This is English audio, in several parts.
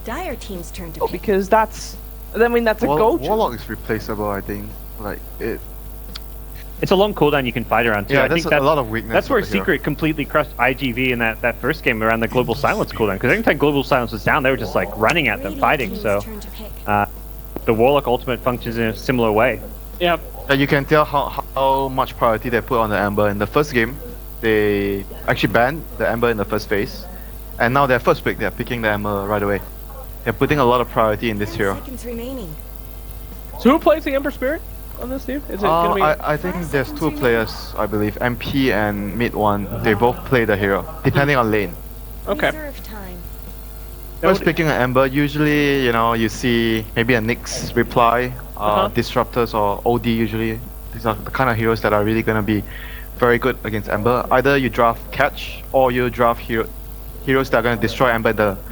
Dire team's turn to Oh, pick. because that's a go-to. Warlock is replaceable, I think. Like it. It's a long cooldown you can fight around too. Yeah, I think there's a lot of weakness. That's where of the hero. Secret completely crushed IGV in that first game around the Global Silence cooldown. Because every time Global Silence was down, they were just like running at them, fighting. So the Warlock ultimate functions in a similar way. Yep. You can tell how much priority they put on the Ember. In the first game, they actually banned the Ember in the first phase. And now their first pick, they're picking the Ember right away. They're putting a lot of priority in this hero. Seconds remaining. So who plays the Ember Spirit on this team? Is it gonna be? I think there's two players, I believe. MP and mid one, they both play the hero, depending on lane. Okay. Reserve time. First picking an Ember, usually, you see maybe a Nyx reply, Disruptors or OD usually. These are the kind of heroes that are really going to be very good against Ember. Either you draft Catch or you draft heroes that are going to destroy Ember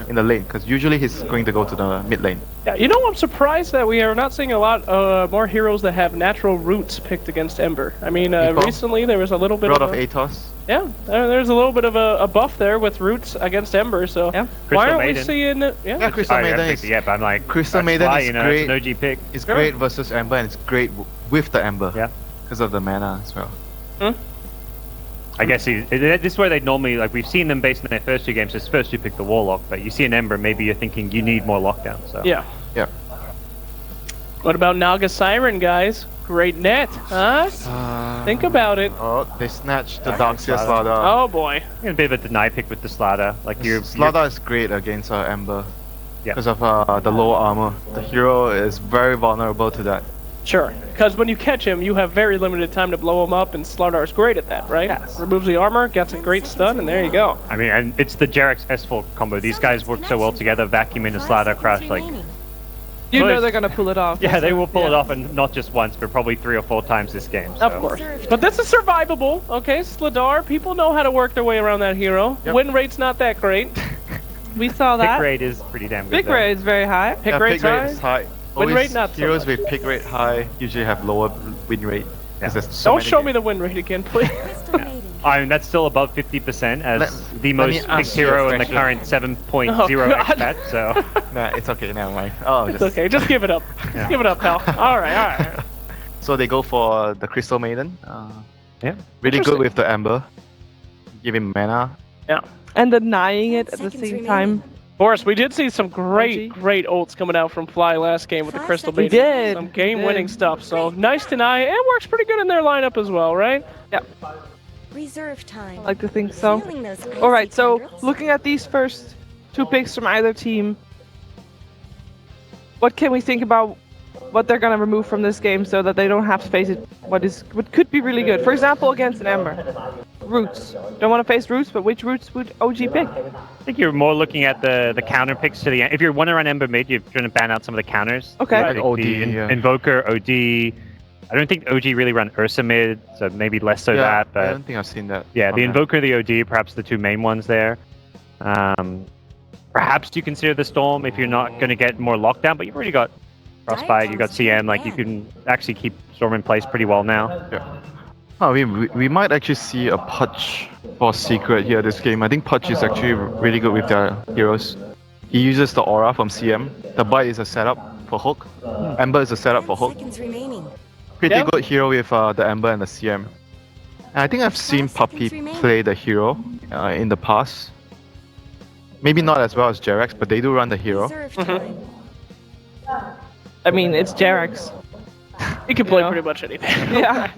in the lane, because usually he's going to go to the mid lane. Yeah, I'm surprised that we are not seeing a lot more heroes that have natural roots picked against Ember. I mean, recently there was a little bit of Atos. Yeah, there's a little bit of a buff there with roots against Ember, so yeah. why aren't we seeing it? Yeah, Crystal Maiden is... Yeah, but I'm like... Crystal Maiden is great. It's an OG pick. It's great versus Ember, and it's great with the Ember. Yeah. Because of the mana as well. I guess this is where they'd normally, like, we've seen them based on their first two games, just first you pick the Warlock, but you see an Ember, maybe you're thinking you need more lockdown, so... Yeah. Yeah. What about Naga Siren, guys? Great net, huh? Think about it. Oh, they snatched the Darkseer Starladder. Oh boy. A bit of a deny pick with the Starladder. Like Starladder is great against Ember. Yeah. Because of the low armor. The hero is very vulnerable to that. Sure, because when you catch him, you have very limited time to blow him up, and Slardar is great at that, right? Yes. Removes the armor, gets a great stun, and there you go. I mean, and it's the Jarex S4 combo. These guys work so well together. Vacuum in and Starladder crash, like... You know they're gonna pull it off. Yeah, they will pull it off, and not just once, but probably 3 or 4 times this game. So. Of course. But this is survivable, okay? Slardar, people know how to work their way around that hero. Yep. Win rate's not that great. We saw that. Pick rate is pretty damn good. Pick rate is very high. Pick rate's high. Is high. Win rate not so heroes much. with pick rate high usually have lower win rate. Yeah. Don't show me the win rate again, please. I mean, that's still above 50% as the most picked hero in the current 7.0 XPAT, so... Nah, it's okay, never mind. Oh, it's okay, just give it up. Just give it up, pal. Alright. So they go for the Crystal Maiden. Yeah. Really good with the Ember. Give him mana. Yeah. And denying it at the same time. Of course, we did see some great ults coming out from Fly last game with the Crystal Maiden. We did. Some game-winning stuff, so nice deny. It works pretty good in their lineup as well, right? Yeah. Reserve time. I like to think so. Alright, so looking at these first 2 picks from either team, what can we think about what they're gonna remove from this game so that they don't have to face it what could be really good? For example, against an Ember. Roots. Don't want to face roots, but which roots would OG pick? I think you're more looking at the counter picks to the end. If you're wondering around Ember mid, you're trying to ban out some of the counters. Okay. Like OD, Invoker, OD. I don't think OG really run Ursa mid, so maybe less so that. But I don't think I've seen that. Yeah, the Invoker, the OD, perhaps the 2 main ones there. Perhaps you consider the Storm if you're not going to get more lockdown, but you've already got Frostbite, you've got CM, like you can actually keep Storm in place pretty well now. Yeah. Oh, we might actually see a Pudge for Secret here this game. I think Pudge is actually really good with their heroes. He uses the Aura from CM. The Bite is a setup for Hook. Ember is a setup for Hook. Pretty good hero with the Ember and the CM. And I think I've seen Puppey play the hero in the past. Maybe not as well as Jarex, but they do run the hero. I mean, it's Jarex. He can play pretty much anything. Yeah.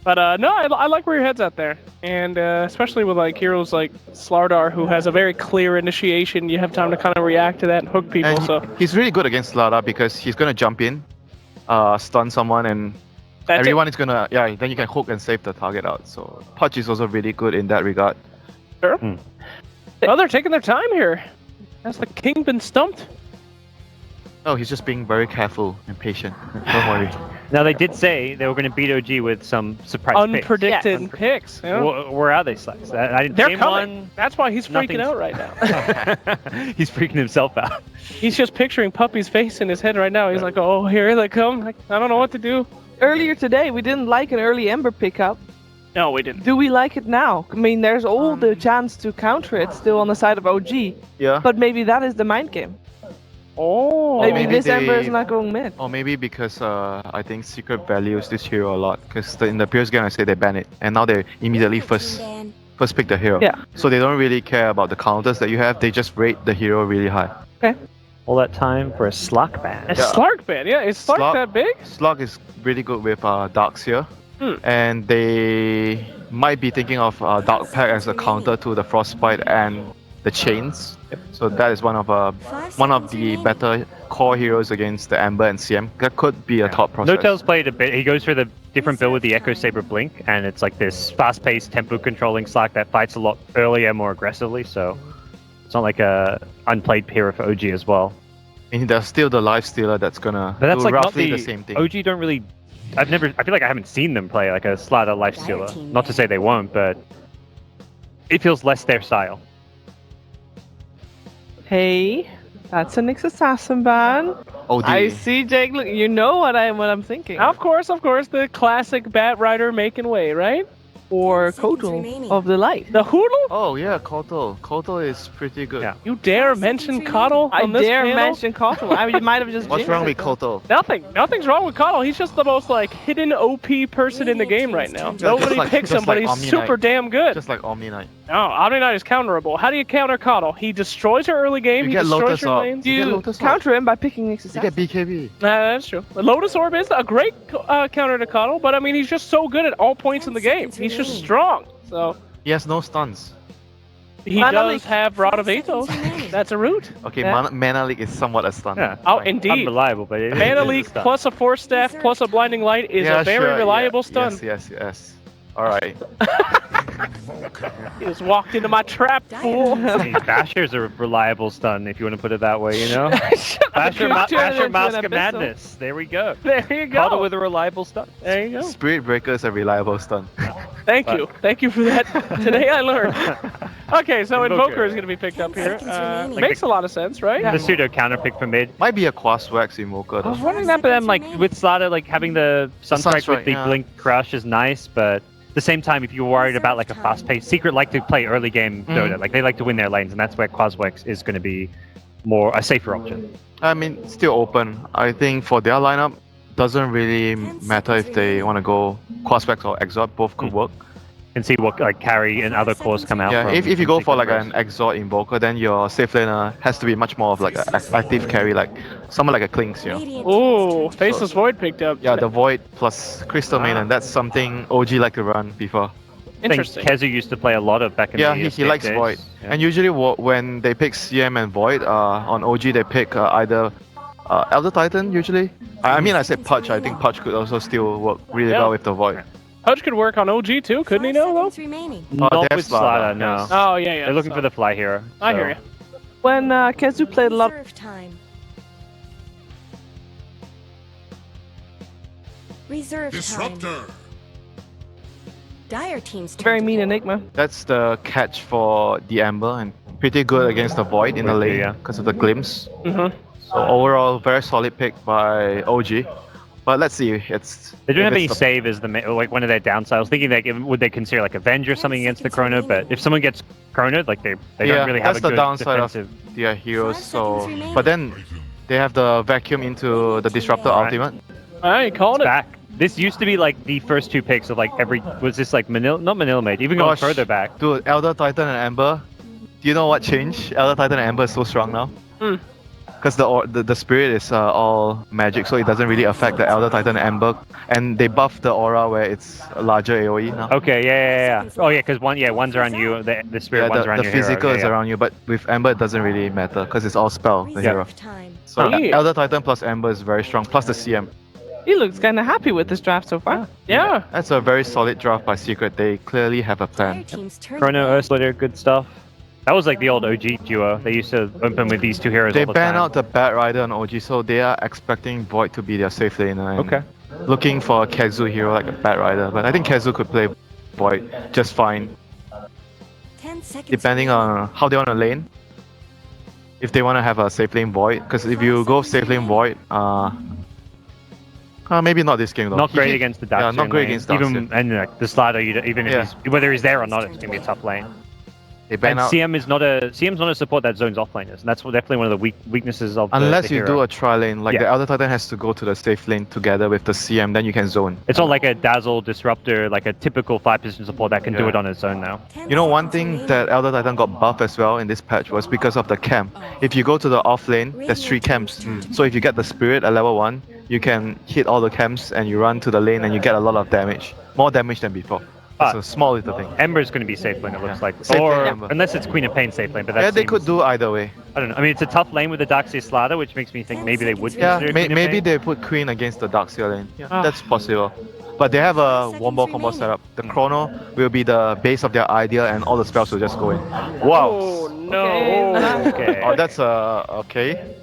But no, I like where your head's at there. And especially with like heroes like Slardar, who has a very clear initiation, you have time to kind of react to that and hook people. And he's really good against Slardar because he's going to jump in, stun someone, and everyone is going to... Yeah, then you can hook and save the target out. So Pudge is also really good in that regard. Sure. Well, they're taking their time here. Has the king been stumped? No, he's just being very careful and patient. Don't worry. Now, they did say they were going to beat OG with some surprise unpredicted picks. Yeah. Where are they, Slice? They're coming. That's why he's freaking out right now. He's freaking himself out. He's just picturing Puppey's face in his head right now. He's like, oh, here they come. I don't know what to do. Earlier today, we didn't like an early Ember pickup. No, we didn't. Do we like it now? I mean, there's all the chance to counter it still on the side of OG, Yeah. but maybe that is the mind game. Oh. Maybe, maybe this Ember is they- not going mid. Or maybe because I think Secret values this hero a lot. Because in the previous game I said they ban it, and now they immediately first pick the hero. Yeah. So they don't really care about the counters that you have. They just rate the hero really high. Okay. All that time for a Slark ban. A Slark ban, yeah. Is Slark Slark- that big? Slug is really good with Darks here. And they might be thinking of Dark Pack as a counter to the Frostbite and the Chains. So that is one of the better core heroes against the Ember and CM. That could be a top process. No-Tail's played a bit. He goes for the different build with the Echo Saber Blink, and it's like this fast-paced, tempo-controlling Slark that fights a lot earlier, more aggressively. So it's not like a unplayed hero for OG as well. And there's still the Life Stealer that's gonna But that's do like not roughly the, the same thing. OG don't really. I feel like I haven't seen them play like a Starladder Lifestealer. Not to say they won't, but it feels less their style. Hey, that's a Nyx Assassin ban. OD. I see, Jake. Look, you know what I'm thinking. Of course, the classic Bat Rider making way, right? Or 10 seconds Kotal remaining. of the Light. The Hoodle? Oh yeah, Kotal. Kotal is pretty good. Yeah. You dare 5 mention seconds Coddle I on this dare panel? mention Kotal. I mean, you might have just. What's jinxed wrong it, with though. Kotal? Nothing's wrong with Coddle. He's just the most like hidden OP person in the game right now. Just Nobody like- picks just him, but like he's Omni super Knight. damn good. Just like Omni Knight. No, Omni Knight is counterable. How do you counter Coddle? He destroys her early game. You He get destroys Lotus your Orb. lanes. You get You Lotus Orb. counter him by picking Nyx You Assassin. get BKB. That's true. The Lotus Orb is a great counter to Coddle, but I mean, he's just so good at all points in the game. He's just strong. So He has no stuns. he Mana does Leak. have Rod of 5 seconds Athos. remaining. That's a root. Okay, Yeah. Mana Leak is somewhat a stun. Yeah. Oh, Fine. indeed. Unreliable, but it Mana is Leak stuff. plus a Force Staff plus a Blinding Light is a very sure, reliable yeah, stun. Yes. Alright. He just walked into my trap, fool. Hey, Basher's a reliable stun, if you want to put it that way, you know? Basher, Turn it Basher into an Mask of abyssal. Madness. There we go. There you Coddle go. with a reliable stun. There you go. Spirit Breaker is a reliable stun. Thank you. Thank you for that. Today I learned. Okay, so Invoker. Invoker is going to be picked up here. 10 seconds remaining. Makes a lot of sense, right? The pseudo counter pick for mid. Might be a Quas Wax Invoker I though. was wondering that, but then like with Starladder, like having the Sunstrike with Sunstrike, the yeah. Blink Crush is nice, but at the same time, if you're worried about like a fast-paced Secret, like to play early game Dota, like they like to win their lanes, and that's where Quaswex is going to be more a safer option. I mean, still open. I think for their lineup, doesn't really matter if they want to go Quas Wax or Exort, both could work. And see what like carry and other cores come out. Yeah, from, if you from go for Secret like Burst. an Exort Invoker, then your safe laner has to be much more of like an active carry, like someone like a Klinks, you know. Radiant Ooh, team's turn to Faceless pick. Void picked up. Yeah, the Void plus Crystal Main, and that's something OG like to run before. I think Interesting. Kezu used to play a lot of back in Yeah, the he likes days. Void. Yeah. And usually when they pick CM and Void, on OG they pick either Elder Titan usually. I mean I said Pudge, I think Pudge could also still work really Yeah. well with the Void. Pudge could work on OG too, couldn't he? 5 No, though. seconds remaining. Not they have with Starladder, Starladder, no. yes. Oh yeah, yeah. They're looking so- for the fly hero. I so- hear you. When Kezu played a lot. Reserve time. Reserve time. Disruptor. Dire team's turn Very to mean pick. Enigma. That's the catch for the Ember and pretty good against the Void in the Void, lane yeah. because of the glimpse. Mm-hmm. So overall, very solid pick by OG. But let's see, it's They don't if have it's any the- save as the like one of their downsides. I was thinking like would they consider like Avenge or something against the Chrono, but if someone gets Chrono, like they Yeah, don't really have that's a the good downside defensive. of their heroes. 5 So, seconds remaining. but then they have the vacuum into the Disruptor Right. ultimate. All right, called it. Back. This used to be like the first two picks of like every was this like not Manila Mage, even going Gosh, further back. Dude, Elder Titan and Ember. Do you know what changed? Elder Titan and Ember is so strong now. Hmm. Because the spirit is all magic, so it doesn't really affect the Elder Titan and Ember. And they buff the aura where it's a larger AoE now. Okay, yeah. Oh yeah, because one's around you, the spirit Yeah, one's around the your hero. physical Yeah, is yeah. around you, but with Ember it doesn't really matter because it's all spell, the hero. Reserve time. So Yeah. Elder Titan plus Ember is very strong, plus the CM. He looks kind of happy with this draft so far. Yeah. That's a very solid draft by Secret. They clearly have a Dire plan. team's turn. Chrono, to pick. Earthsplitter, good stuff. That was like the old OG duo. They used to open with these two heroes They all the ban time. out the Bat Rider on OG, so they are expecting Void to be their safe laner. And Okay. looking for a Kezu hero like a Bat Rider, but I think Kezu could play Void just fine, 10 seconds depending remaining. on how they want to lane. If they want to have a safe lane Void, because if you go safe lane Void, Maybe not this game though. Not He great did- against the Yeah, Darkseid not great lane. against Darkseid. Even and like the Starladder, even if whether he's there or not, it's gonna be a tough lane. They ban And out. CM's not a support that zones off laners, and that's definitely one of the weaknesses of Unless the you hero. do a tri lane, like Yeah. the Elder Titan has to go to the safe lane together with the CM, then you can zone. It's not like a Dazzle Disruptor, like a typical 5-position support that can do Yeah. it on its own now. 10 You know, one seconds thing remaining. that Elder Titan got buffed as well in this patch was because of the camp. If you go to the off lane, there's 3 camps. So if you get the Spirit at level 1, you can hit all the camps and you run to the lane and you get a lot of damage. More damage than before. It's a small little thing. Ember is going to be safe lane, it looks like. Safe or lane Ember. unless it's Queen of Pain safe lane, but that Yeah, they seems- could do either way. I don't know. I mean, it's a tough lane with the Darkseid Starladder, which makes me think maybe they would Yeah, consider Queen of maybe Pain. they put Queen against the Darkseid lane. Yeah, Ah. that's possible. But they have a wombo combo remaining. setup. The Chrono will be the base of their idea and all the spells will just go in. Wow! Oh no! Okay. Oh, that's okay.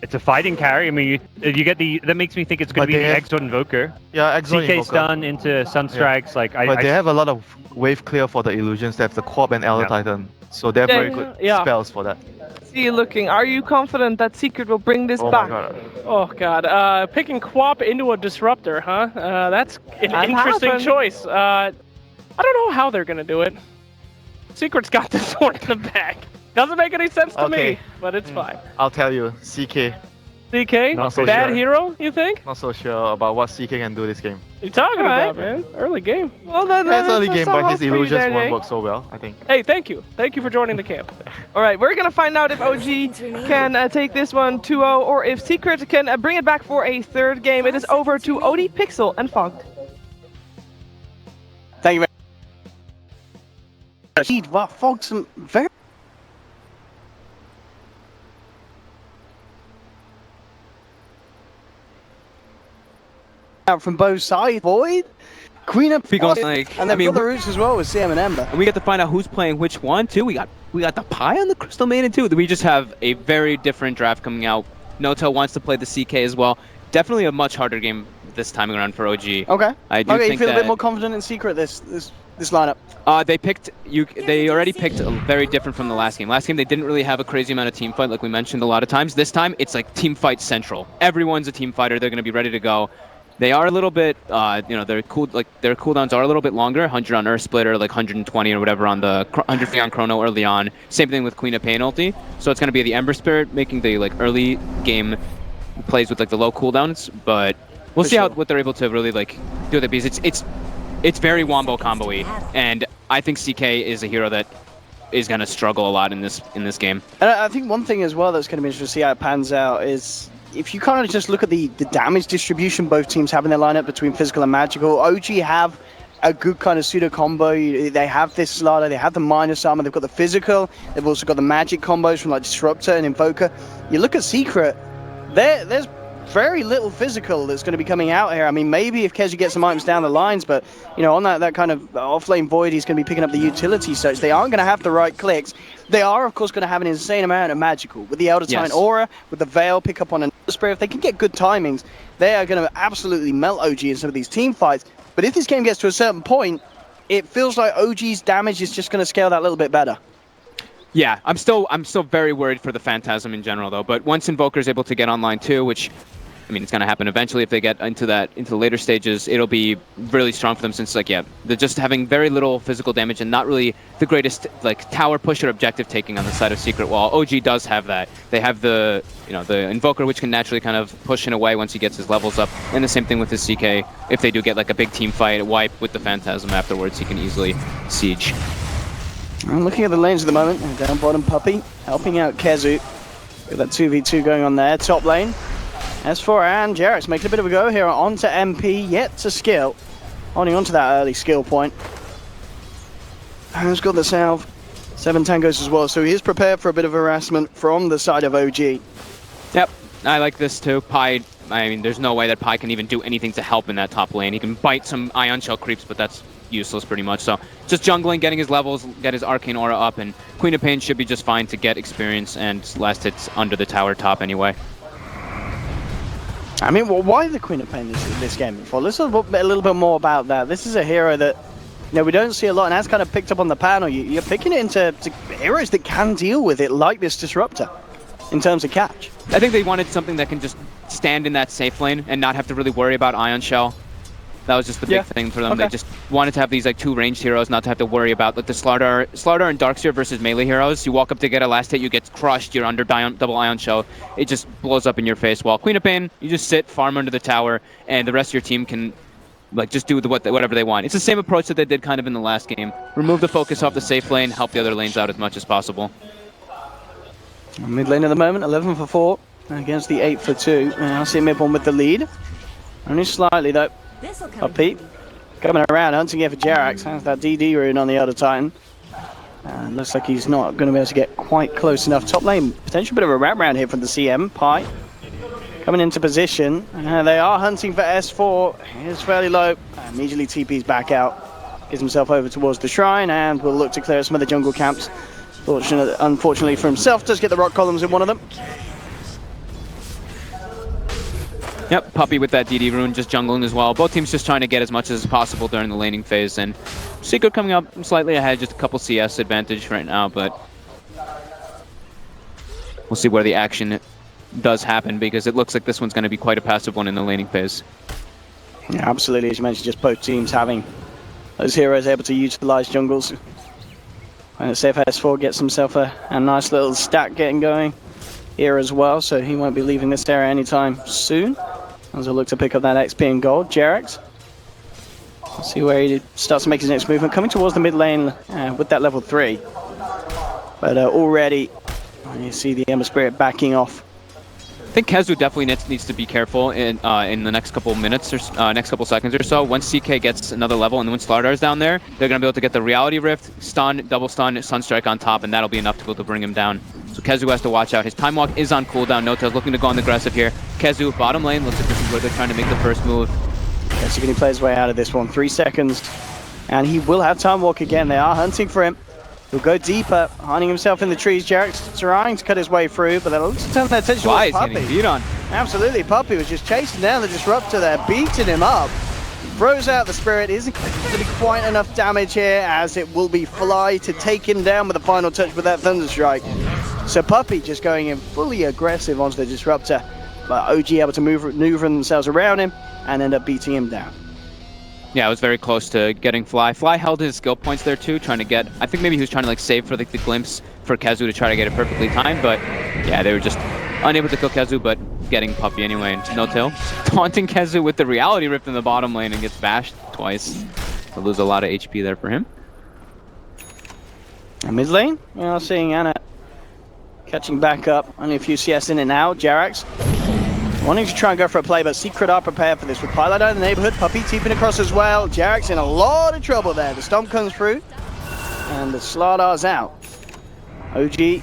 It's a fighting carry. I mean, you get the. That makes me think it's going But to be they the have- Exort Invoker. Yeah, Exo CK Invoker. stun into Sunstrikes. Like But they have a lot of wave clear for the illusions. They have the Quab and Elder Yeah. Titan. So they have very Yeah, good yeah. spells for that. See you looking. Are you confident that Secret will bring this Oh back? my god. Oh god, picking Quap into a disruptor, huh? That's an That interesting happened. choice. I don't know how they're gonna do it. Secret's got this one in the bag. Doesn't make any sense to me, Okay. but it's fine. I'll tell you, CK. CK, Not so bad sure. hero, you think? Not so sure about what CK can do this game. You talking Alright. about, man? Early game. Well, then, That's early game, some but hope his for you illusions there, won't Jake. work so well, I think. Hey, thank you. Thank you for joining the camp. All right, we're gonna find out if OG can take this one 2-0 or if Secret can bring it back for a third game. It is over to Odie, Pixel, and Fogged. Thank you very much. Indeed, wow, Fog, some very out from both sides. Void, Queen of Speak on, like, and I then mean, the roots as well with CM and Ember. and we get to find out who's playing which one too. We got the Pie on the Crystal Maiden too. We just have a very different draft coming out. Noto wants to play the CK as well. Definitely a much harder game this time around for OG. Okay. I do Okay, you think feel a bit that- more confident in Secret this lineup. They picked you. They already picked very different from the last game. Last game they didn't really have a crazy amount of team fight like we mentioned a lot of times. This time it's like team fight central. Everyone's a team fighter. They're going to be ready to go. They are a little bit, their cooldowns are a little bit longer. 100 on Earth Splitter, like 120 or whatever on the 100 on Chrono early on. Same thing with Queen of Pain ulti. So it's going to be the Ember Spirit making the like early game plays with like the low cooldowns, but we'll For see sure. what they're able to really like do with it because it's very wombo combo-y, and I think CK is a hero that is going to struggle a lot in this game. And I think one thing as well that's going to be interesting to see how it pans out is if you kind of just look at the damage distribution both teams have in their lineup between physical and magical. OG have a good kind of pseudo combo. They have this slider, they have the minus armor, they've got the physical, they've also got the magic combos from like Disruptor and Invoker. You look at Secret, there's very little physical that's going to be coming out here. I mean, maybe if Kezi gets some items down the lines, but you know, on that kind of off-lane Void, he's going to be picking up the utility search. They aren't going to have the right clicks. They are, of course, going to have an insane amount of magical. With the Elder Titan Yes. Aura, with the Veil, pick up on another spray. If they can get good timings, they are going to absolutely melt OG in some of these team fights. But if this game gets to a certain point, it feels like OG's damage is just going to scale that little bit better. Yeah, I'm still very worried for the Phantasm in general though. But once Invoker is able to get online too, which I mean it's going to happen eventually if they get into the later stages, it'll be really strong for them since like they're just having very little physical damage and not really the greatest like tower push or objective taking on the side of Secret. While OG does have that, they have the the Invoker which can naturally kind of push in away once he gets his levels up, and the same thing with his CK. If they do get like a big team fight wipe with the Phantasm afterwards, he can easily siege. I'm looking at the lanes at the moment. Down bottom, Puppy helping out Kezu. Got that 2v2 going on there. Top lane. S4 and Jarrett's making a bit of a go here onto MP. Yet to skill. Holding on to that early skill point. Has got the salve. 7 tangos as well. So he is prepared for a bit of harassment from the side of OG. Yep, I like this too. Pi, I mean, there's no way that Pi can even do anything to help in that top lane. He can bite some Ion Shell creeps, but that's useless pretty much. So just jungling, getting his levels, get his Arcane Aura up, and Queen of Pain should be just fine to get experience and last hits under the tower top anyway. I mean, well, why the Queen of Pain this game before? Let's talk a little bit more about that. This is a hero that we don't see a lot, and that's kind of picked up on the panel. You're picking it into heroes that can deal with it, like this Disruptor, in terms of catch. I think they wanted something that can just stand in that safe lane and not have to really worry about Ion Shell. That was just the big thing for them. Okay. They just wanted to have these like 2 ranged heroes, not to have to worry about like the Starladder and Darkseer versus melee heroes. You walk up to get a last hit, you get crushed, you're under double Ion Shell. It just blows up in your face. While Queen of Pain, you just sit, farm under the tower, and the rest of your team can like just do whatever they want. It's the same approach that they did kind of in the last game. Remove the focus off the safe lane, help the other lanes out as much as possible. Mid lane at the moment, 11 for 4 against the 8 for 2. And I see mid one with the lead. Only slightly though. This'll come. Puppy coming around, hunting here for Jerax. Has that DD rune on the other Titan. Looks like he's not going to be able to get quite close enough. Top lane, potential bit of a wrap round here from the CM. Pi coming into position. They are hunting for S4. He's fairly low. Immediately TP's back out. Gives himself over towards the shrine and will look to clear some of the jungle camps. Unfortunately for himself, does get the rock columns in one of them. Yep, Puppy with that DD rune, just jungling as well. Both teams just trying to get as much as possible during the laning phase, and Secret coming up slightly ahead, just a couple CS advantage right now, but we'll see where the action does happen, because it looks like this one's going to be quite a passive one in the laning phase. Yeah, absolutely. As you mentioned, just both teams having those heroes able to utilize jungles. And it's safe S4 gets himself a nice little stack getting going here as well, so he won't be leaving this area anytime soon. As I look to pick up that XP and gold, Jerax. Let's see where he starts to make his next movement. Coming towards the mid lane with that level 3. But already, you see the Ember Spirit backing off. I think Kezu definitely needs to be careful in the next couple minutes or next couple seconds or so. Once CK gets another level and when Starladder's down there, they're going to be able to get the Reality Rift, stun, double stun, Sunstrike on top, and that'll be enough to be able to bring him down. So Kezu has to watch out. His Time Walk is on cooldown. Notail's looking to go on the aggressive here. Kezu, bottom lane, looks like this is where they're trying to make the first move. Yes, he plays his way out of this one. 3 seconds. And he will have Time Walk again. They are hunting for him. He'll go deeper, hiding himself in the trees. Jerax trying to cut his way through, but they'll turn their attention Why towards is getting Puppy. beat on? Absolutely, Puppy was just chasing down the Disruptor there, beating him up. Throws out the Spirit, isn't going to be quite enough damage here, as it will be Fly to take him down with a final touch with that Thunder Strike. So Puppy just going in fully aggressive onto the Disruptor, but OG able to maneuver themselves around him and end up beating him down. Yeah, it was very close to getting Fly. Fly held his skill points there too, trying to get, I think maybe he was trying to like save for the glimpse for Kezu to try to get it perfectly timed, but yeah, they were just unable to kill Kezu, but getting Puppy anyway. And Notail taunting Kezu with the Reality Rift in the bottom lane and gets bashed twice. So lose a lot of HP there for him. And mid lane, we are seeing Anna catching back up. Only a few CS in it now. Jerax wanting to try and go for a play, but Secret are prepared for this. With Pilot out in the neighborhood, Puppy teeping across as well. Jerax in a lot of trouble there. The Stomp comes through, and the Slardar's out. OG,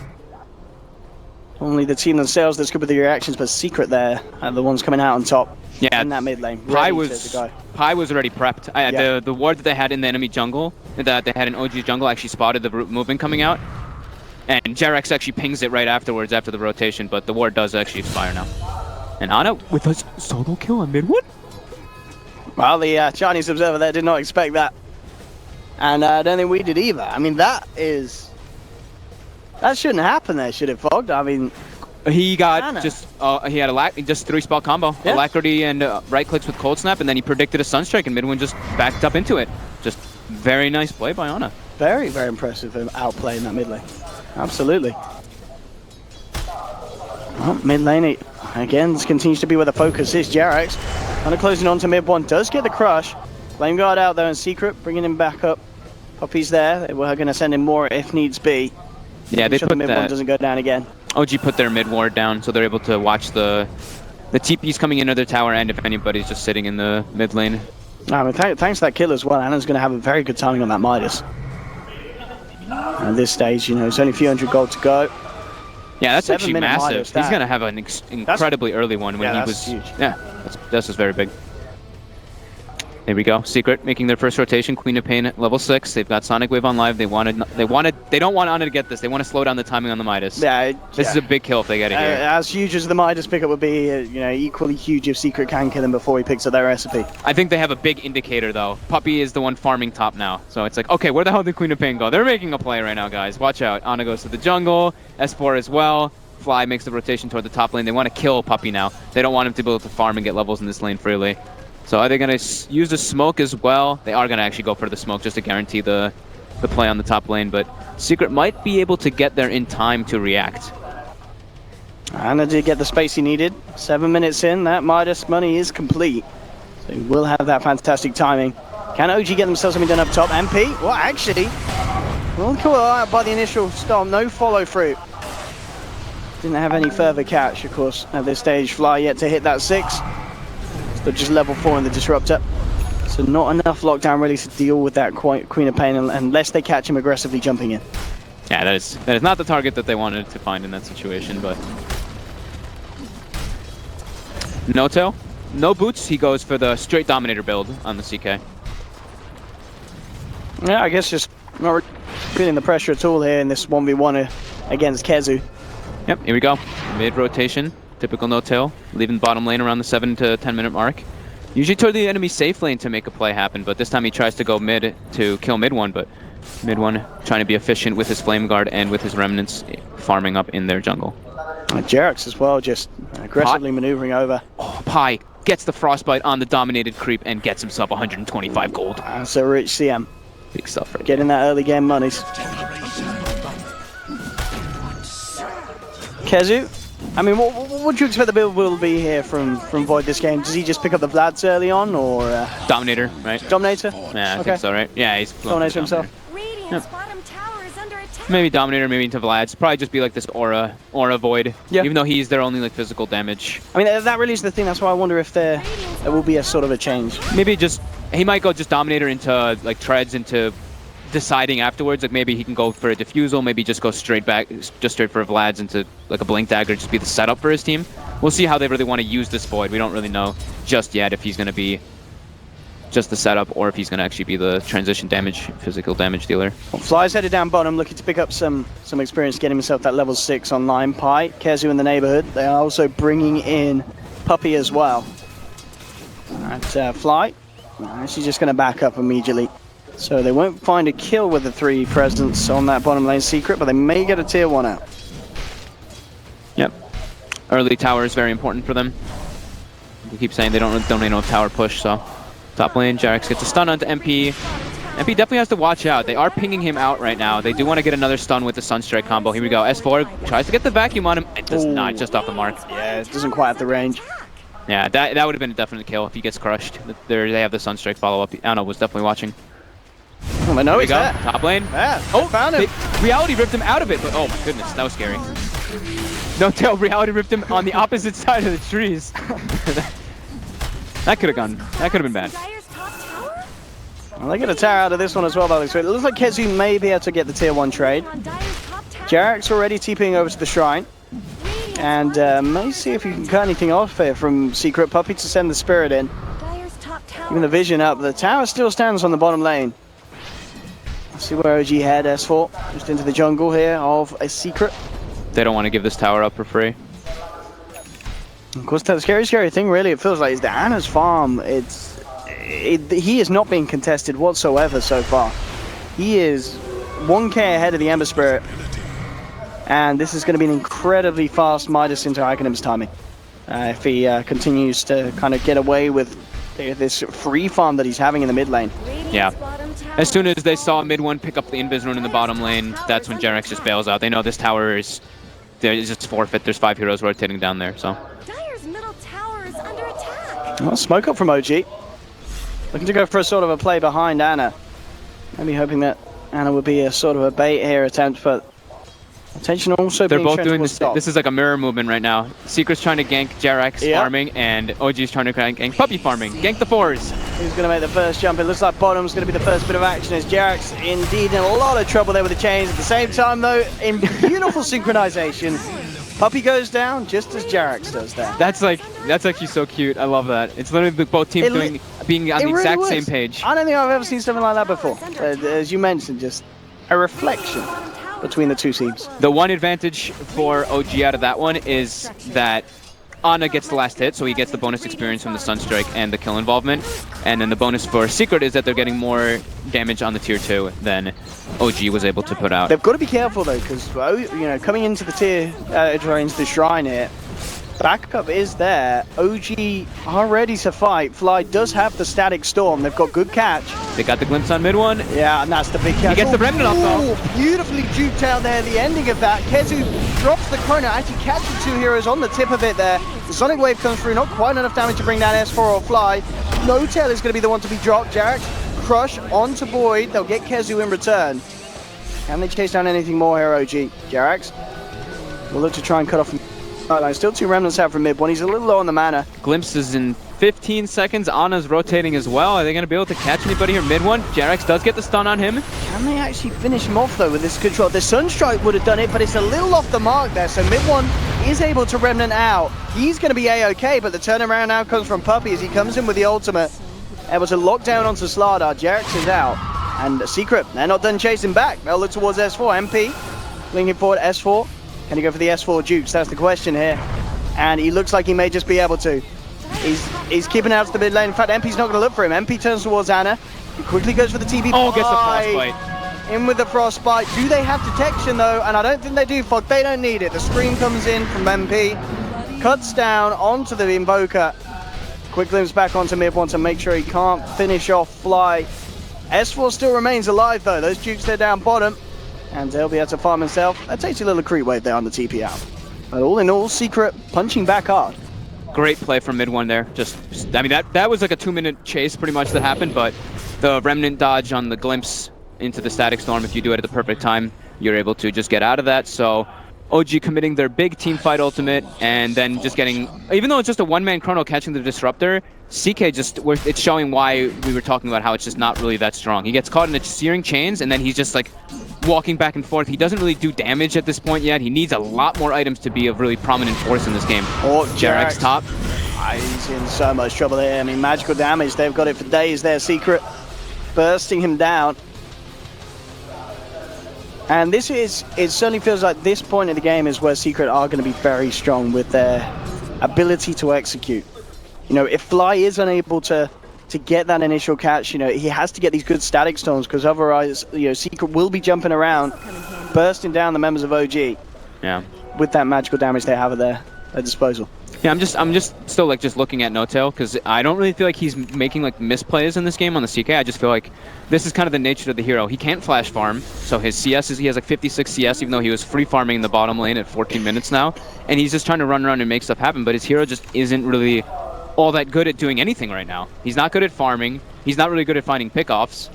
only the team themselves that's good with the reactions, but Secret there are the ones coming out on top. Yeah, in that mid lane. Pi was already prepped. Yeah. The ward that they had in the enemy jungle, that they had in OG jungle, actually spotted the movement coming out. And Jerax actually pings it right afterwards after the rotation, but the ward does actually expire now. And Ana with a solo kill on mid one? Well, the Chinese observer there did not expect that. And I don't think we did either. I mean, that shouldn't happen there, should it, Fogged? I mean, he got Ana. he had just 3-spell combo. Yeah. Alacrity and right clicks with Cold Snap, and then he predicted a Sunstrike, and Midwin just backed up into it. Just very nice play by Ana. very, very impressive outplaying that mid lane. Absolutely. Well, mid lane, again, this continues to be where the focus is. Jerax, kind of closing on to mid one, does get the crush. Flame Guard out there in secret, bringing him back up. Puppy's there. They were going to send him more if needs be. Yeah, they sure put the mid one doesn't go down again. OG put their mid ward down, so they're able to watch the TPs coming into their tower, and if anybody's just sitting in the mid lane. I mean, thanks to that kill as well, Anna's going to have a very good timing on that Midas. At this stage, you know, it's only a few hundred gold to go. Yeah, that's 7 actually minute massive. Midas, He's gonna have an incredibly early one when he that's was. huge. Yeah, this is very big. There we go. Secret making their first rotation. Queen of Pain at level 6. They've got Sonic Wave on live. They don't want Ana to get this. They want to slow down the timing on the Midas. Yeah, This is a big kill if they get it here. as huge as the Midas pickup would be, you know, equally huge if Secret can kill him before he picks up their recipe. I think they have a big indicator though. Puppy is the one farming top now. So it's like, okay, where the hell did Queen of Pain go? They're making a play right now, guys. Watch out. Ana goes to the jungle. S4 as well. Fly makes the rotation toward the top lane. They want to kill Puppy now. They don't want him to be able to farm and get levels in this lane freely. So are they going to use the smoke as well? They are going to actually go for the smoke just to guarantee the play on the top lane. But Secret might be able to get there in time to react. Anna did get the space he needed. 7 minutes in, that Midas money is complete. So he will have that fantastic timing. Can OG get themselves something done up top? MP? Well, actually, well, caught out by the initial storm. No follow through. Didn't have any further catch, of course, at this stage. Fly yet to hit that 6. But just level 4 in the Disruptor. So not enough lockdown really to deal with that Queen of Pain unless they catch him aggressively jumping in. Yeah, that is not the target that they wanted to find in that situation, but... Noto, no boots. He goes for the straight Dominator build on the CK. Yeah, I guess just not really feeling the pressure at all here in this 1v1 against Kezu. Yep, here we go. Mid-rotation, typical no-tail, leaving bottom lane around the 7 to 10 minute mark. Usually toward the enemy safe lane to make a play happen, but this time he tries to go mid to kill mid one, but mid one trying to be efficient with his Flame Guard and with his Remnants farming up in their jungle. Jerax as well, just aggressively maneuvering over. Oh, Pi gets the Frostbite on the dominated creep and gets himself 125 gold. That's a rich CM. Big stuff right Getting that early game monies. Kezu, I mean, what would you expect the build will be here from Void this game? Does he just pick up the Vlads early on, or Dominator, right? Dominator? Yeah, I Okay. think so, right? Yeah, he's Dominator himself. Radiant's bottom tower is under attack. Maybe Dominator, maybe into Vlad's. Probably just be like this aura Void. Yeah. Even though he's their only like physical damage. I mean, that really is the thing. That's why I wonder if there will be a sort of a change. Maybe just he might go just Dominator into like treads into deciding afterwards. Like maybe he can go for a Diffusal. Maybe just go straight back, just straight for Vlad's into like a Blink Dagger. Just be the setup for his team. We'll see how they really want to use this Void. We don't really know just yet if he's going to be just the setup or if he's going to actually be the transition damage, physical damage dealer. Well, Fly's headed down bottom, looking to pick up some experience, getting himself that level 6 online. Pi, Kezu in the neighborhood. They are also bringing in Puppy as well. Alright, Fly. She's just going to back up immediately. So they won't find a kill with the 3 presence on that bottom lane Secret, but they may get a tier 1 out. Yep. Early tower is very important for them. We keep saying they don't need no tower push, so top lane, Jerax gets a stun onto MP. MP definitely has to watch out. They are pinging him out right now. They do want to get another stun with the Sunstrike combo. Here we go. S4 tries to get the vacuum on him. It does not, just off the mark. Yeah, it doesn't quite have the range. Yeah, that would have been a definite kill if he gets crushed. They have the Sunstrike follow-up. Anna was definitely watching. Oh, I know Here we he's go. there. Top lane. Yeah, Oh, found him. Reality ripped him out of it, but oh my goodness, that was scary. No tail, Reality ripped him on the opposite side of the trees. That could have been bad. Dire's top tower? Well, they get a tower out of this one as well, by the way. So it looks like Kezu may be able to get the tier 1 trade. On Dire's top tower? Jerax already TPing over to the shrine. And may see if you can cut anything off here from Secret Puppy to send the spirit in. Dire's top tower. Even the vision up. The tower still stands on the bottom lane. Let's see where OG head. S4 just into the jungle here of a Secret. They don't want to give this tower up for free. Of course, the scary thing really, it feels like, is that Anna's farm, he is not being contested whatsoever so far. He is 1k ahead of the Ember Spirit. And this is going to be an incredibly fast Midas into Iconim's timing. If he continues to kind of get away with this free farm that he's having in the mid lane. Yeah. As soon as they saw mid one pick up the Invis rune in the bottom lane, that's when Jerax just bails out. They know this tower is just forfeit. There's 5 heroes rotating down there, so. Dire's middle tower is under attack. Well, smoke up from OG. Looking to go for a sort of a play behind Anna. Maybe hoping that Anna would be a sort of a bait here attempt, but attention also They're being both shown doing towards this. top. This is like a mirror movement right now. Secret's trying to gank Jerax farming, and OG's trying to gank Puppy farming. Gank the 4s. Who's going to make the first jump? It looks like bottom's going to be the first bit of action as Jerax indeed in a lot of trouble there with the chains. At the same time though, in beautiful synchronization, Puppy goes down just as Jerax does that. That's actually so cute. I love that. It's literally both teams being on the It really exact was. same page. I don't think I've ever seen something like that before. As you mentioned, just a reflection between the two teams. The one advantage for OG out of that one is that Ana gets the last hit, so he gets the bonus experience from the Sunstrike and the kill involvement. And then the bonus for Secret is that they're getting more damage on the tier 2 than OG was able to put out. They've got to be careful though, because coming into the into the shrine here, backup is there. OG are ready to fight. Fly does have the static storm. They've got good catch. They got the glimpse on mid one. Yeah, and that's the big catch. He gets the remnant off though. Beautifully juked out there. The ending of that. Kezu drops the chrono. Actually catches 2 heroes on the tip of it there. The Sonic Wave comes through. Not quite enough damage to bring down S4 or Fly. No Tail is going to be the one to be dropped. Jarek crush onto Boyd. They'll get Kezu in return. Can they chase down anything more here, OG? Jarax will look to try and cut off. Still 2 remnants out from mid one. He's a little low on the mana. Glimpse is in 15 seconds. Ana's rotating as well. Are they going to be able to catch anybody here mid one? Jarax does get the stun on him. Can they actually finish him off though with this control? The Sunstrike would have done it, but it's a little off the mark there. So mid one is able to remnant out. He's going to be A-okay, but the turnaround now comes from Puppey as he comes in with the ultimate. Able to lock down onto Starladder. Jarax is out. And Secret, they're not done chasing back. They'll look towards S4. MP linking forward S4. Can he go for the S4 Jukes? That's the question here. And he looks like he may just be able to. He's keeping out to the mid lane. In fact, MP's not going to look for him. MP turns towards Ana. He quickly goes for the TB. Oh, gets the frostbite. In with the frostbite. Do they have detection though? And I don't think they do. Fog, they don't need it. The scream comes in from MP. Cuts down onto the Invoker. Quick glimpse back onto mid one to make sure he can't finish off Fly. S4 still remains alive though. Those Dukes, they're down bottom. And they'll be able to farm himself. That takes a little creep wave there on the TP out. But all in all, Secret punching back hard. Great play from mid one there. I mean, that was like a 2-minute chase pretty much that happened, but the remnant dodge on the glimpse into the static storm, if you do it at the perfect time, you're able to just get out of that. So OG committing their big team fight ultimate and then just getting, even though it's just a one-man chrono catching the disruptor, CK it's showing why we were talking about how it's just not really that strong. He gets caught in the searing chains and then he's just like walking back and forth. He doesn't really do damage at this point yet. He needs a lot more items to be a really prominent force in this game. Oh, Jarax top. He's in so much trouble here. I mean, magical damage, they've got it for days there. Secret bursting him down. And it certainly feels like this point of the game is where Secret are going to be very strong with their ability to execute. If Fly is unable to get that initial catch, he has to get these good static storms because otherwise, Secret will be jumping around, bursting down the members of OG. Yeah. With that magical damage they have at their disposal. Yeah, I'm just still like just looking at No-Tail because I don't really feel like he's making like misplays in this game on the CK. I just feel like this is kind of the nature of the hero. He can't flash farm, so his CS he has like 56 CS even though he was free farming in the bottom lane at 14 minutes now, and he's just trying to run around and make stuff happen. But his hero just isn't really all that good at doing anything right now. He's not good at farming. He's not really good at finding pickoffs.